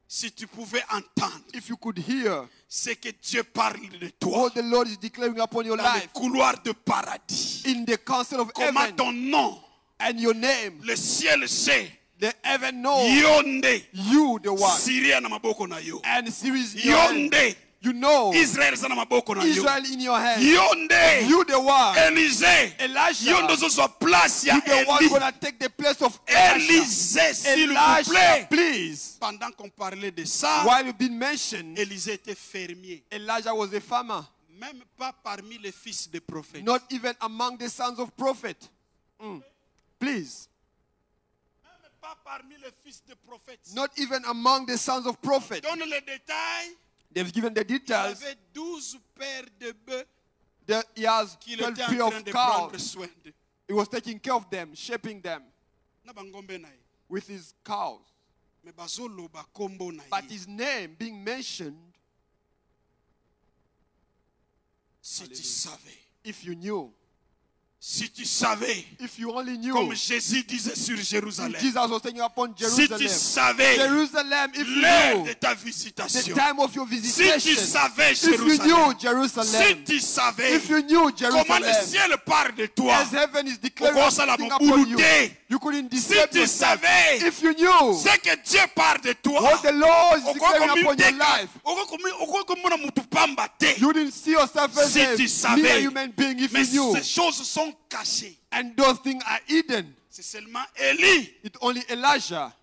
Si tu pouvais entendre if you could hear ce que Dieu parle de toi what the Lord is declaring upon your dans le life couloir de paradis, in the council of comment heaven ton nom, and your name, le ciel sait, the heaven knows Yonde, you, the one, Syria na maboko na yo, and series in your hand. Yonde, You know Israel za na maboko na yo, Israel in your hand. Yonde, You, the one, Élisée, Elijah, Yondo zo place ya you, the one Élie. gonna take the place of Elisha. Élisée, s'il vous Elijah, plaît. please. Pendant qu'on parlait de ça, While you've been mentioned, Élisée était fermier. Elijah was a farmer, Même pas parmi les fils des prophètes. not even among the sons of prophet. Please, Même pas parmi les fils des prophètes. not even among the sons of prophet. Donne les détails. They've given the Il details. avait 12 paires de bœufs He has qu'il 12 était en pair train of de prendre cows. soin de. He was taking care of them, shaping them Na bangombe na ye. with his cows. Mais bazoloba kombo na But ye. his name being mentioned, Si tu savais. if you knew, Si tu savais. if you only knew, Comme Jésus disait sur Jérusalem. Jesus was saying upon Si tu Jerusalem. savais Jerusalem, if you l'heure knew de ta the visitation. time of your Si visitation, tu savais if you Jérusalem. knew Si Jerusalem, tu savais if you knew comment le Jerusalem, ciel parle de toi. as heaven is declaring Pourquoi ça something l'a upon you, boulouté? you couldn't Si disturb tu yourself. savais If you knew ce que Dieu parle de toi. what the Lord is declaring upon your life, you didn't see yourself as Si tu a mere savais, human being if mais you knew. ces choses sont cachées. And those things are hidden. C'est seulement Élie It's only Elijah,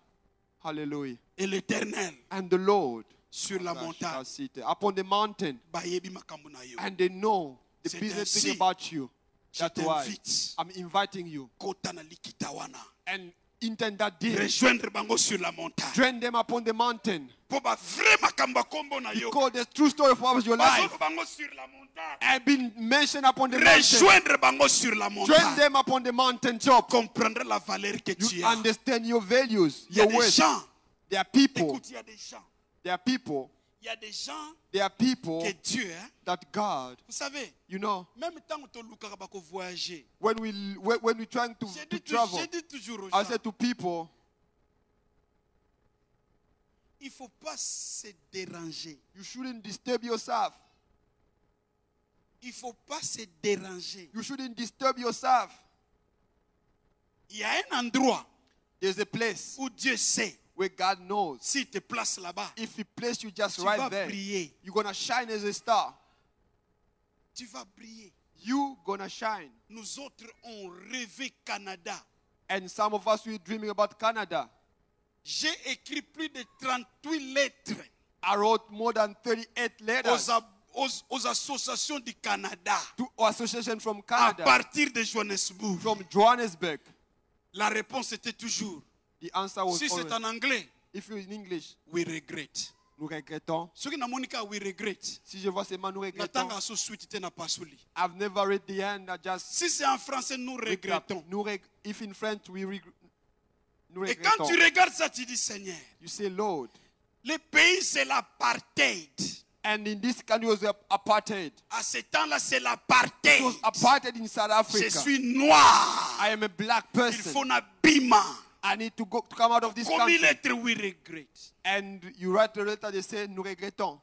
hallelujah, et l'Éternel and the Lord sur la are montagne. seated upon the mountain, Bayebi makambo na yo. and they know the C'est business ainsi, thing about you. je That's why t'invite. I'm inviting you Kota na likita wana. and intend that deal. Rejoindre bango sur la montagne. Join them upon the mountain. Po ba vrai makambo ya kombo na yo. Because the true story of your life Bazolo bango sur la montagne. have been mentioned upon the mountain. Rejoindre bango sur la Join montagne. them upon the mountain top. Comprendre la valeur que tu You as. understand your values, Il y a your des worth. gens. There are people, Écoute, il y a des gens. there are people, Il y a des gens there are people que Dieu, hein, that God, vous savez, you know, même tant que tu as voyager, when we're trying to travel, j'ai dit toujours aux I gens, said to people, il ne faut pas se déranger. you shouldn't disturb yourself. Il ne faut pas se déranger. You shouldn't disturb yourself. Il y a un endroit There's a place où Dieu sait, where God knows. s'il te place là-bas, If He placed you just tu vas right there, briller. you're gonna shine as a star. Tu vas briller. You gonna shine. Nous autres, on rêvé Canada. And some of us, we're dreaming about Canada. J'ai écrit plus de 38 lettres I wrote more than 38 letters aux associations du Canada to association from à Canada, partir de Johannesburg. from Johannesburg. La réponse était toujours, The answer was si c'est always, en anglais, if you're in English, we regret. nous regrettons. Ce qui n'a monika, we regret. Si je vois seulement nous regrettons, Natanga so suite te na pasuli. I've never read the end. I just Si c'est en français, nous regrettons. if in French we nous Et quand regrettons. tu regardes ça, tu dis, Seigneur, You say, Lord. le pays c'est l'apartheid. And in this country was apartheid. À ce temps-là, c'est It l'apartheid. was apartheid in South Je Africa. suis noir. I am a black Il person. faut un bima. I need to come out of this Comme il country. est, we regret. And you write a letter, they say, nous regrettons.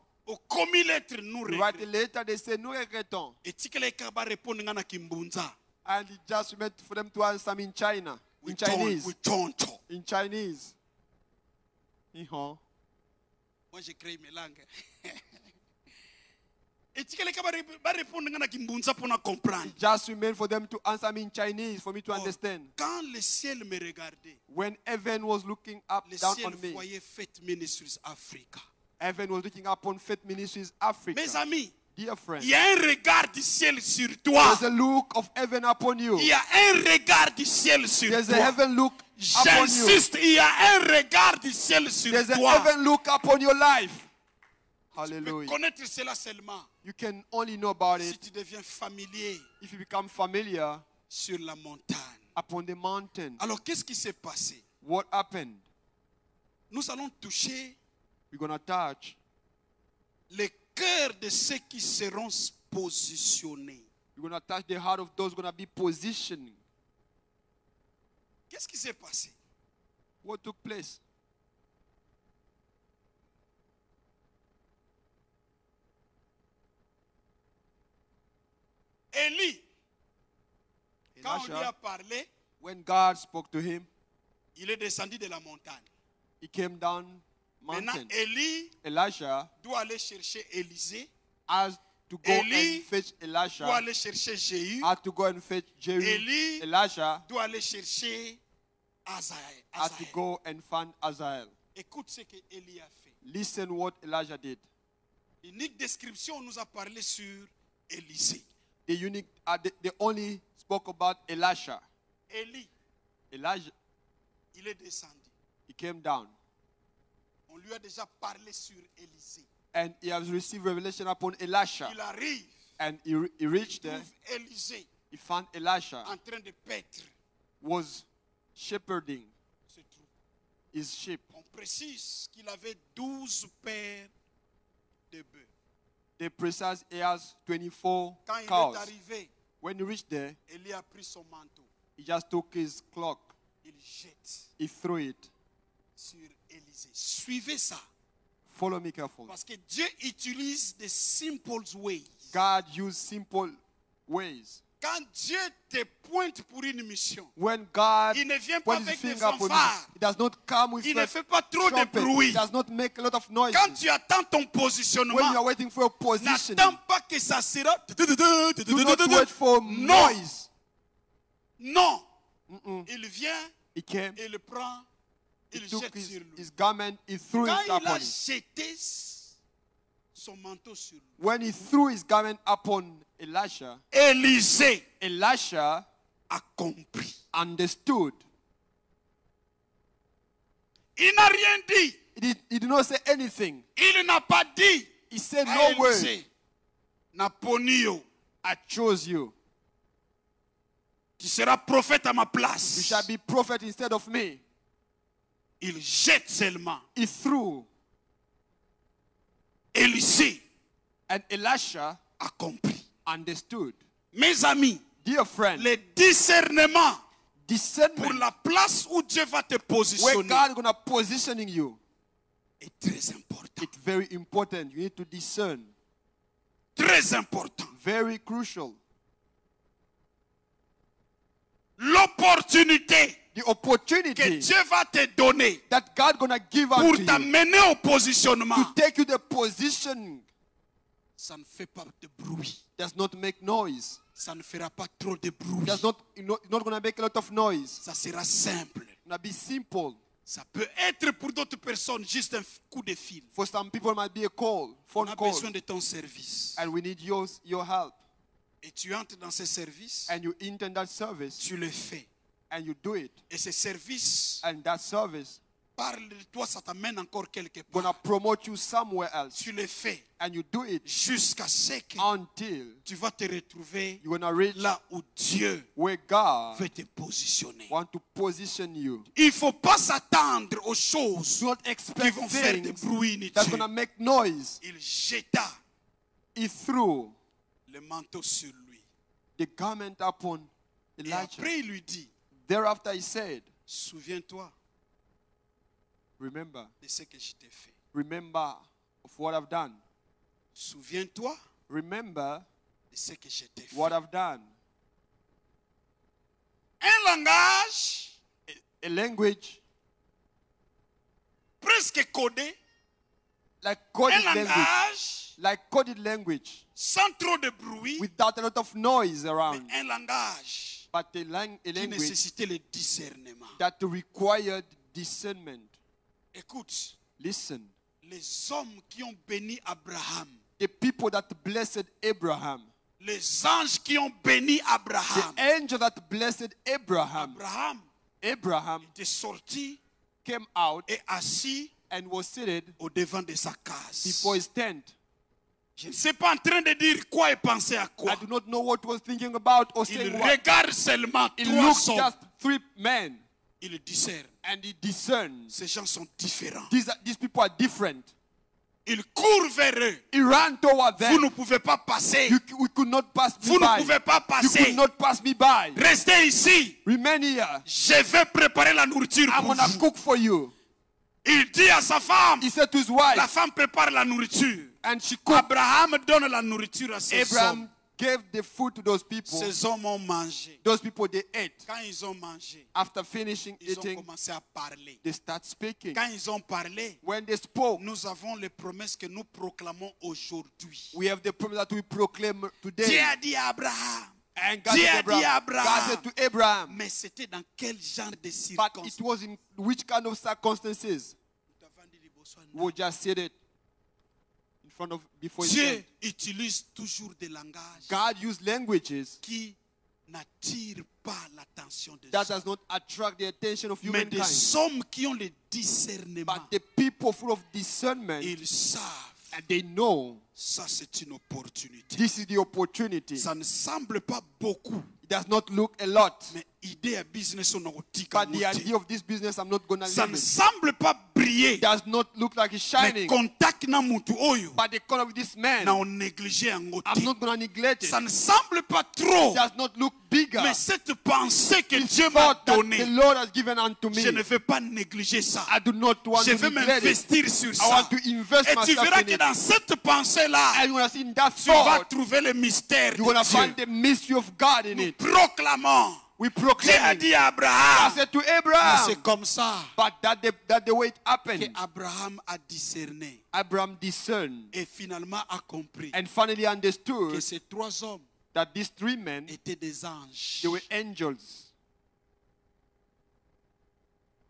Comme il est, nous You write a regrettons. letter, they say, nous regrettons. Et tu que les kaba répondent na kimbunza. And it just meant for them to answer me in China, in We Chinese, tonto. in Chinese. Uh-huh. Moi, j'ai créé mes langues. Et tu que les kaba répondent na kimbunza pour nous comprendre. It just remained for them to answer me in Chinese for me to understand. Quand le ciel me regardait, When heaven was looking up le down ciel on me, voyait Faith Ministries Africa. heaven was looking up on Faith Ministries Africa. Mes amis, Dear friend, il y a un regard du ciel sur toi. there's a look of heaven upon you. Il y a un regard du ciel sur There's a toi. heaven look upon you. J'insiste, il y a un regard du ciel sur There's a toi. heaven look upon your life. Tu peux Hallelujah. connaître cela seulement You can only know about si it tu deviens familier if you become familiar sur la montagne. upon the mountain. Alors, qu'est-ce qui s'est passé? What happened? Nous allons toucher We're going to touch le cœur de ceux qui seront positionnés. We're going to touch the heart of those going to be positioning. Qu'est-ce qui s'est passé? What took place? Élie, quand on lui a Elisha, parlé, when God spoke to him, il est descendu de la montagne. he came down Maintenant, mountain. Élie Elisha doit aller chercher Élisée, has to go Eli and fetch doit Elisha, aller chercher Jéhu, had to go and fetch Jehu. Eli Elisha doit aller chercher Azaël. had to go and find Azael. Écoute ce que Élie a fait. Listen what Elijah did. Unique description, on nous a parlé sur Élisée. They only spoke about Elisha. Élie, Elijah, il est descendu. he came down. On lui a déjà parlé sur Élisée. And he has received revelation upon Elisha. Il arrive, And he reached il there. trouve Élisée He found Elisha en train de paître was shepherding ce troupeau. his sheep. On précise qu'il avait 12 paires de bœufs. The precise he has 24 Quand il est cows. arrivé, When he reached there, Élie a pris son manteau. he just took his cloak. Il jette He threw it. sur Élisée. Suivez ça. Follow me carefully. Parce que Dieu utilise des simple ways. God used simple ways. Quand Dieu te pointe pour une mission, When God il ne vient pas points his avec des finger upon you, fanfares. he does not come with Il ne a fait pas trop de trumpet. bruit. He does not make a lot of noise. Quand tu attends ton When you positionnement, are waiting for your position, n'attends pas que ça sera. do not wait for Non, noise. non. Il vient, He came, il le prend, il he took jette sur lui. his garment, he threw Quand it il a upon him. jeté son manteau sur lui, When he threw his garment upon Elisha, Élisée Elisha a compris. understood. Il n'a rien dit. He did not say anything. Il n'a pas dit He said à no word. Élisée, Naponio, I chose you. tu seras prophète à ma You place. shall be prophet instead of me. Il jette seulement. He threw, Élisée and Elisha a compris. understood. Mes amis, Dear friend, le discernement pour discernment la place où Dieu va te where positionner God is gonna positioning you, est très important. it's very important. You need to discern. Très important. Very crucial. L'opportunité The que opportunity Dieu va te donner that God gonna give pour unto you t'amener au positionnement, to take you the position ça ne fait pas de bruit. does not make noise. Ça ne fera pas trop de bruit. Does not not gonna make a lot of noise. Ça sera simple. It's gonna be simple. Ça peut être pour d'autres personnes juste un coup de fil. For some people, it might be a call, On phone a call, besoin de ton service. and we need your help. Et tu entres dans ce service, And you enter that service, tu le fais. and you do it, Et ce service and that service parle de toi, ça t'amène encore quelque gonna part. promote you somewhere else, Tu le fais and you do it jusqu'à ce que until tu vas te retrouver you're gonna reach là où Dieu where God veut te positionner. want to position you. Il ne faut pas s'attendre aux choses Do not qui expect vont faire des things bruits that's inutiles. gonna make noise. Il jeta He threw le manteau sur lui. the garment upon Et Elijah. après, il lui dit, Thereafter, he said, souviens-toi "Remember, de ce que je t'ai fait. remember of what I've done. Souviens-toi Remember de ce que je t'ai fait. what I've done." Un langage A language presque codé, like un coded language, langage like coded language, sans trop de bruit, without a lot of noise mais around, un langage but a qui language nécessitait le discernement. that required discernment. Écoute, Listen, les hommes qui ont béni Abraham, the people that blessed Abraham, les anges qui ont béni Abraham, the angel that blessed Abraham, Abraham était sorti came out et assis and was seated au devant de sa case. before his tent. Je ne sais pas en train de dire quoi et penser à quoi. I do not know what he was thinking about or Il saying what. regarde seulement He trois looked hommes. just 3 men Il discerne. and he discerned. Ces gens sont différents. These people are different. Il court vers eux. He ran toward Vous them. ne pouvez pas passer. We could not pass me Vous ne by. pouvez pas You passer. could not pass me by. Restez ici. Remain here. Je vais préparer la nourriture I'm pour gonna vous. cook for you. Il dit à sa femme, He said to his la wife, femme prépare la nourriture. and she cooked. Abraham donne la nourriture à ses Abraham hommes. gave the food to those people. Ces hommes ont mangé. Those people, they ate. Quand ils ont mangé, After finishing ils ont eating, commencé à parler. they start speaking. Quand ils ont parlé, When they spoke, nous avons les promesses que nous proclamons aujourd'hui. we have the promise that we proclaim Dieu today. a dit à Abraham. And God Dieu said a to dit à Abraham, Abraham. God said to Abraham, Mais c'était dans quel genre de but circonstances? it was in which kind of circumstances? We just said it in front of, before his Dieu friend. utilise toujours des langages God used languages qui n'attirent pas l'attention des that gens. does not attract the attention of Mais des humankind. hommes qui ont le discernement, But the people full of discernment, ils savent, and they know ça c'est une opportunité. this is the opportunity. Ça ne semble pas beaucoup, It does not look a lot, mais idée à business on a but the idea of this business, I'm not going to ça leave ne it. semble pas briller, It does not look like it's mais shining, contact na mutu oyo but the color of this man, na on négligé yango I'm te. not going to neglect it. Ça ne semble pas trop, It does not look bigger. mais cette pensée que This Dieu m'a thought that the donnée, Lord has given unto je ne me, veux pas négliger ça. I do not want Je to veux neglect it. m'investir sur I ça. want to invest Et tu myself verras in que it. dans cette pensée-là, And when I see in that tu vas thought, trouver le mystère you're going de to find Dieu. the mystery of God in Nous it. proclamons. We Dieu proclaim a it. dit à I Abraham. said to Mais Abraham, c'est comme ça but that the way it que happened, Abraham a discerné Abraham discerned et finalement a compris and finally que understood ces trois hommes that these three men, étaient des anges. they were angels.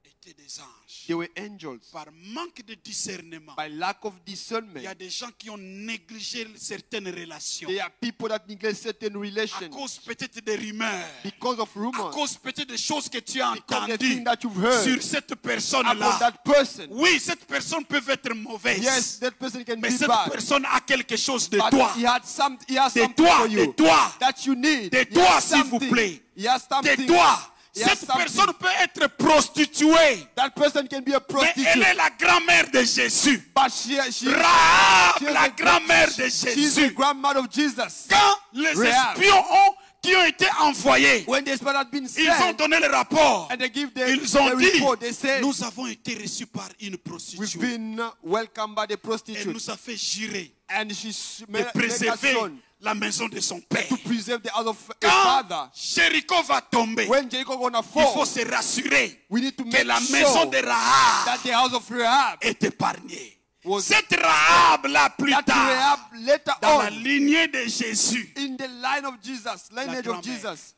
Étaient des anges. They were angels. Par manque de discernement, By lack of il y a discernment, des gens qui ont négligé certaines relations there are people that neglect certain à relations cause peut-être des rumeurs, because of à rumors, cause peut-être des choses que tu as because of the entendues thing that you've heard sur cette about personne-là. that person. Oui, cette personne peut être mauvaise, Yes, that person can mais be cette bad, personne a quelque chose de but toi. he has De something toi, for de you toi, that you need. de He toi, has s'il vous something. plaît. He has De something. toi. He has Cette something. personne peut être prostituée, That person can be a mais prostitute, elle est la grand-mère de Jésus. but she Rahab, is la grand-mère de she's the Jésus. grandmother of Jesus. Quand les Rahab. espions qui ont été envoyés, When the spirit had been ils ont sent donné le rapport. and they give Ils ont the dit, report, they said, nous avons été reçus par une we've prostituée. been welcomed by the Elle prostitute. nous a fait jurer And she de made a préserver son la maison de son père. to preserve the house of her Quand father. Jéricho va tomber, When Jericho gonna il faut fall, se rassurer we need to que make la maison sure de Rahab that the house of Rahab, est épargnée. Was- Cette Rahab-là, plus that tard, Rahab later dans la on, lignée de Jésus, in the line of Jesus, lineage of grand-mère. Jesus,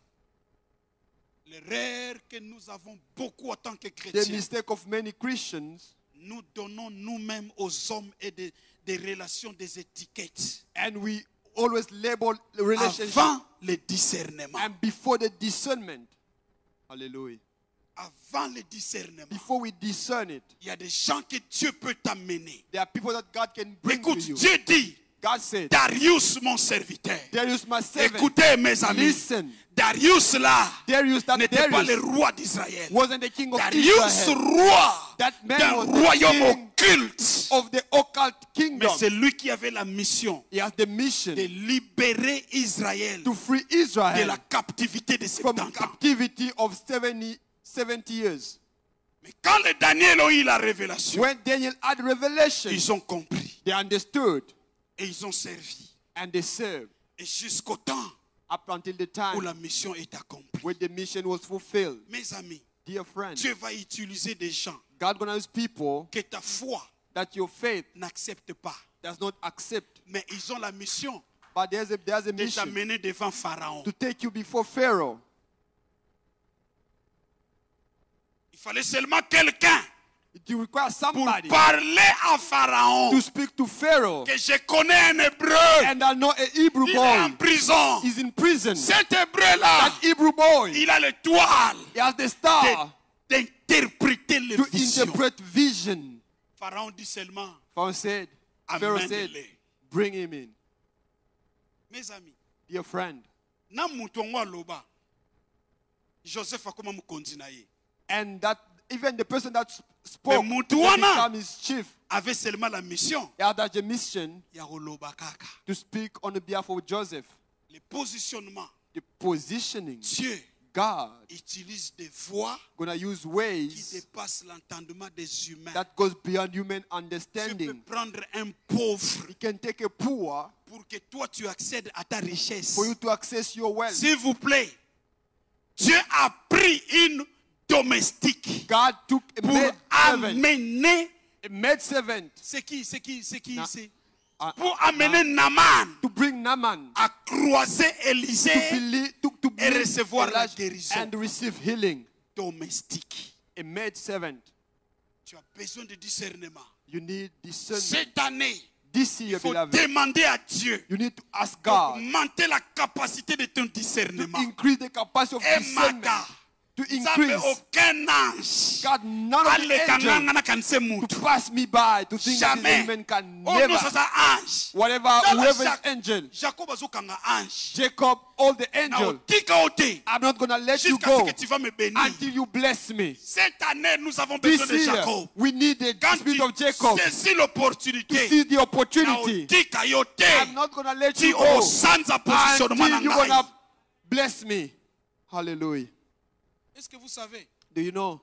l'erreur que nous avons beaucoup en tant que the chrétiens, mistake of many Christians, nous donnons nous-mêmes aux hommes et des relations, des étiquettes and we always label the relationship avant le discernement. and before the discernment. Hallelujah. Avant le discernement, Before we discern it, il y a des gens que Dieu peut t'amener. there are people that God can bring Écoute, to you. Dieu dit, God said, Darius, mon serviteur. Darius, my servant, Écoutez, mes amis, listen. Darius là Darius, that n'était pas le Darius roi d'Israël. wasn't the king of Darius, Israel. roi That man d'un was the royaume king occulte. of the occult Mais kingdom. c'est lui qui avait la mission He has the mission de libérer Israël to free de Israel la captivité de from 70 ans. captivity of 70 years. Mais quand les Daniel ont eu la révélation, When Daniel had revelation, ils ont compris they understood et ils ont servi. and they served Et jusqu'au temps up until the où time la mission est accomplie. when the mission was fulfilled. Mes amis, Dear friend, Dieu va utiliser des gens God gonna use people que ta foi that your faith n'accepte pas. does not accept, Mais ils ont la mission but there's a de mission t'amener devant Pharaon. to take you before Pharaoh. Il fallait seulement quelqu'un It requires pour somebody parler à Pharaon. to speak to Pharaoh. Que je connais un hébreu. And I know a Hebrew Il est en boy prison. is in prison. Cet hébreu-là, That Hebrew boy, il a l'étoile he has the star d'interpréter les to visions. interpret vision. Pharaon dit seulement, Pharaoh said, Pharaoh said, amène-le. bring him in. Mes amis, Dear friend. na mutu ngo aloba, Joseph akoma mukonzi na ye. And that even the person that spoke Mais to mutu wana become his chief, avait seulement la mission he had a mission ya koloba kaka. to speak on behalf of Joseph. Le positionnement, The positioning. Dieu God utilise des voies gonna use qui ways dépassent l'entendement des humains. that goes beyond human Je peux understanding. prendre un pauvre He can take a poor pour que toi tu accèdes à ta richesse. for you to access your wealth. S'il vous plaît, Dieu a pris une domestique God took a pour amener. maid servant C'est qui Na- ici? uh, Pour amener Naaman to bring Naaman à croiser to Élisée. to Et bring recevoir la Elijah guérison. and receive healing. Domestique. A maid servant. Tu as besoin de discernement. You need discernment. Cette année, This il year, faut beloved, demander à Dieu you need to ask God d'augmenter la capacité de ton to discernement. increase the capacity of Et discernment. Maka, To Nzambe increase. aucun ange God, none of the aleka angels nganga kanise to mutu. pass me by to think that Jamais. this human can Oh non, never. ça ange. Whatever, Dans la whoever is Jacques- angel, Jacob azokanga ange. Jacob, all the Na angels, otika ote. I'm not gonna let you Jusqu'à ce go que tu vas me bénir. until you bless me. Cette année, nous avons besoin This de year, Jacob. we need the Quand spirit tu of Jacob saisis to l'opportunité, see the na opportunity. otika yote. I'm not gonna let Tu you go osanza positionnement na until you're ngai. gonna bless me. Hallelujah. Est-ce que vous savez, Do you know?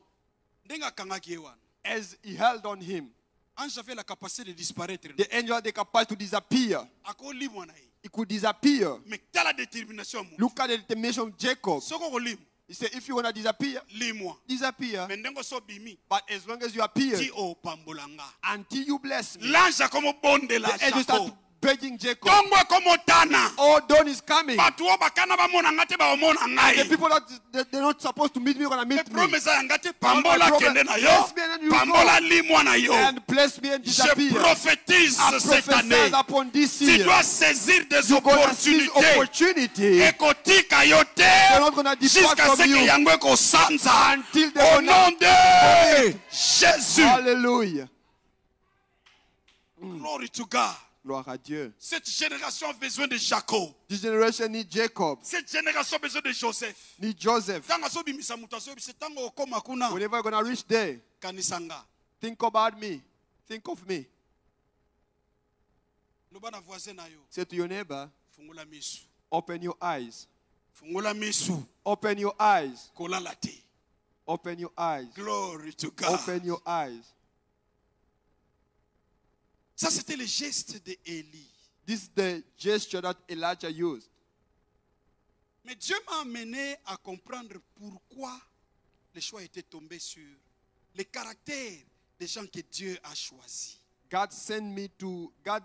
ndenge akangaki ye wana, As he held on him, ange avait la capacité de disparaître. the angel had the capacity to disappear. Akolimwa na ye. He could disappear. Mais t'as la détermination ya moto. Look at the determination of Jacob. Soko okolimwa, He said, if you want to disappear, limwa. disappear. Mais ndenge osobimi, But as long as you appear, ti opambola nga. until you bless me, L'ange akomobondela the angel Jacob. started begging Jacob. Ntongo ekomotana. Oh, dawn is coming. Bato oyo bakana bamona nga te baomona The ngai. people that they're not supposed to meet me are going to meet me. Promesa yanga te, All my pambola problem- kende na yo. Bless me and then you Pambola go. limwa na yo. And bless me and Je disappear. prophétise I cette année. prophesy upon this Tu year. dois saisir des You're going to seize opportunités. opportunity. Ekotika yo They're te. not going to depart Jusqu'à ce from que you yango ekosanza. until they Au will nom not. de Jésus. Hallelujah. Glory to God. Gloire à Dieu. Cette génération a besoin de Jacob. This generation need Jacob, Cette génération a besoin de Joseph. need Joseph. Ntango azobimisa moto azobimisa ntango okoma kuna Whenever you're going to reach there, kanisa nga. think about me. Think of me. Loba na voisin na yo. Say to your neighbor, Fungola misu. open your eyes. Fungola misu. Open your eyes. Kolala te. Open your eyes. Glory to God. Open your eyes. Ça c'était le geste de Élie. This is the gesture that Elijah used. Mais Dieu m'a amené à comprendre pourquoi les choix étaient tombés sur le caractère des gens que Dieu a choisis. God sent me to, God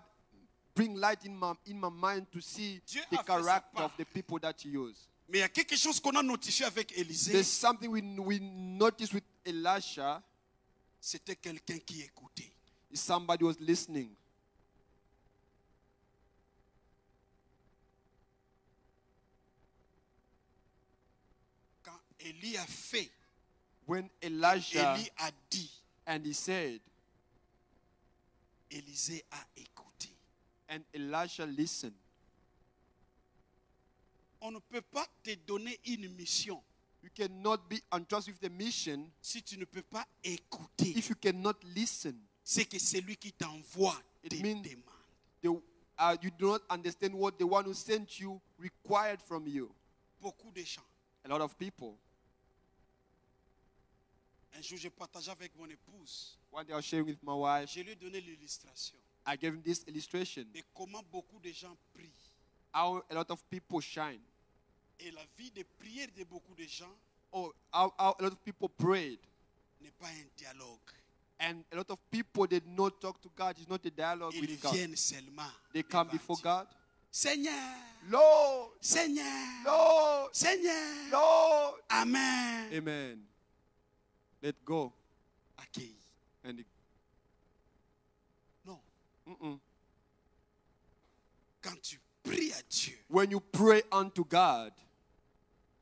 bring light in my mind to see Dieu the a fait sa character part. of the people that he used. Mais il y a quelque chose qu'on a notifié avec Élisée. There's something we noticed with Elisha, C'était quelqu'un qui écoutait. is somebody was listening. Quand Élie a fait, When Elijah, Élie a dit, and he said, Élisée a écouté. and Elisha listened. On ne peut pas te donner une mission You cannot be entrusted with the mission si tu ne peux pas écouter if you cannot listen. ce que celui qui t'envoie te It means- demande. You do not understand what the one who sent you required from you. Beaucoup de gens. A lot of people. Un jour, je partageais avec mon épouse. One day I was sharing with my wife. Je lui ai donné l'illustration I gave him this illustration. de comment beaucoup de gens prient. How a lot of people shine. Et la vie de prière de beaucoup de gens Oh, how a lot of people prayed. n'est pas un dialogue. And a lot of people did not talk to God. It's not a dialogue Ils with God. viennent seulement. They come devant before Dieu. God. Seigneur, Lord, Seigneur, Lord, Seigneur. Lord. Amen. Amen. Let go. Accueilli. And Non. mm-mm. Quand tu pries à Dieu, When you pray unto God,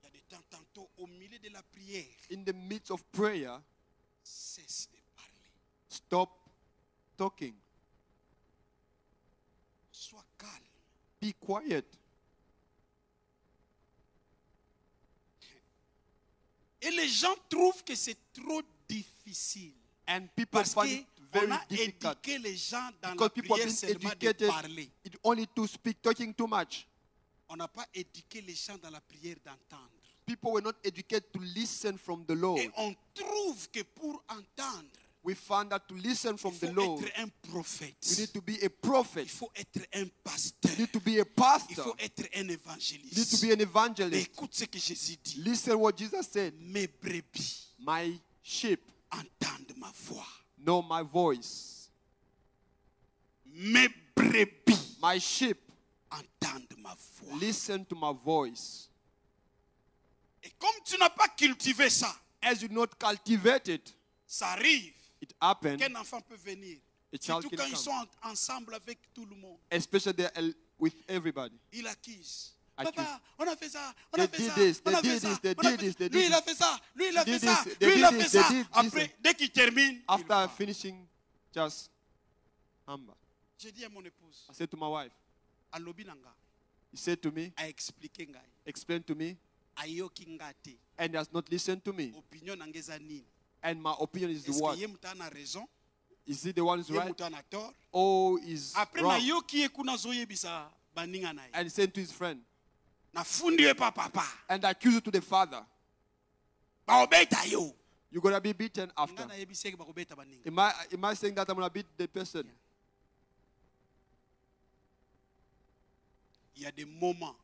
il y a des temps tantôt au milieu de la prière, in the midst of prayer, cesse de parler. stop talking. Sois calme. Be quiet. Et les gens trouvent que c'est trop difficile. And people Parce find it very qu'on a difficult. éduqué les gens dans Because la people have prière been seulement de educated parler. it only to speak, talking too much. On n'a pas éduqué les gens dans la prière d'entendre. People were not educated to listen from the Lord. Et on trouve que pour entendre, We found that to listen from il the faut Lord, être un prophète. you need to be a prophet. Il faut être un pasteur. You need to be a Il pastor. faut être un You need to évangéliste. be an evangelist. Écoute ce que Jésus dit. Listen what Jesus said. Mes brebis My sheep entendent ma voix. know my voice. Mes brebis My sheep entendent ma voix. listen to my voice. Et comme tu n'as pas cultivé ça, As you not cultivate it, ça arrive it happened, qu'un enfant peut venir. a child Surtout can quand ils come. sont ensemble avec tout le monde. Especially with everybody. Il accuse. Accuse. Papa, on a fait ça, on They a fait did ça, this, on they a fait did ça, this, they on a did fait this, they lui did il a fait ça, lui il a They fait did ça, this, they lui il a did fait this, ça. they did this. Après, dès qu'il termine, il After part. finishing, just Amber. J'ai dit à mon épouse, I said to my wife, à lobi nanga, he said to me, a expliqué ngai, explain to me, ayoki ngate, and he has not listened to me. opinion nangeza nini? And my opinion is the Est-ce what? que ye muta na raison? Is he the one who's Ye right? muta na tort? Or is Après wrong? na yoki ye kuna zoyebisa baninga na ye. And he said to his friend, Na fundi ye pa papa. and accuse it to the father. Ba obeta yo. You're going to be beaten after. Nga na yebiseki ba obeta baninga. Am I saying that I'm going to beat the person? Il y a des moments,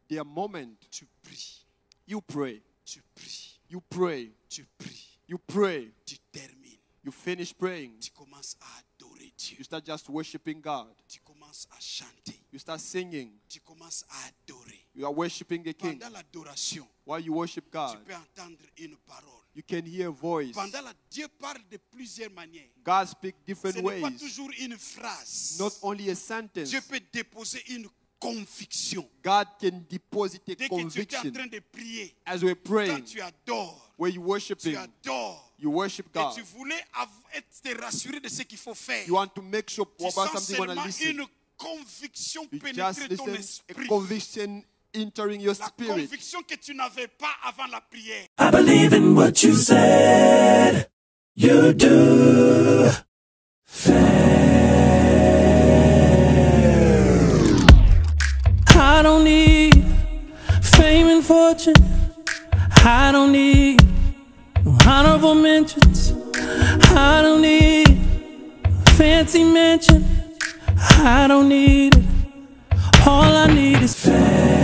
There are moments tu pries, you pray, tu pries, you pray, tu pries, you pray, tu termines. you finish praying, Tu commences à adorer Dieu. you start just worshiping God, Tu commences à chanter. you start singing, Tu commences à adorer. you are worshiping the King. Pendant l'adoration, While you worship tu God, peux entendre une parole. you can hear a voice. Pendant la Dieu parle de plusieurs manières. God speaks Ce different n'est pas ways, toujours une phrase. not only a sentence. Dieu peut déposer une conviction. God can deposit a Dès que tu es en conviction train de prier, as we're quand praying, tu adores, where you worship tu Him, adores, you worship et God. tu voulais te rassurer de ce qu'il faut faire. You want to make sure Tu about sens something you want to seulement listen. une conviction You pénétrer just ton listen, esprit. a conviction entering your La spirit. conviction que tu n'avais pas avant la prière. I believe in what you said. You do. I don't need fame and fortune. I don't need honorable mentions. I don't need fancy mansion. I don't need it. All I need is faith.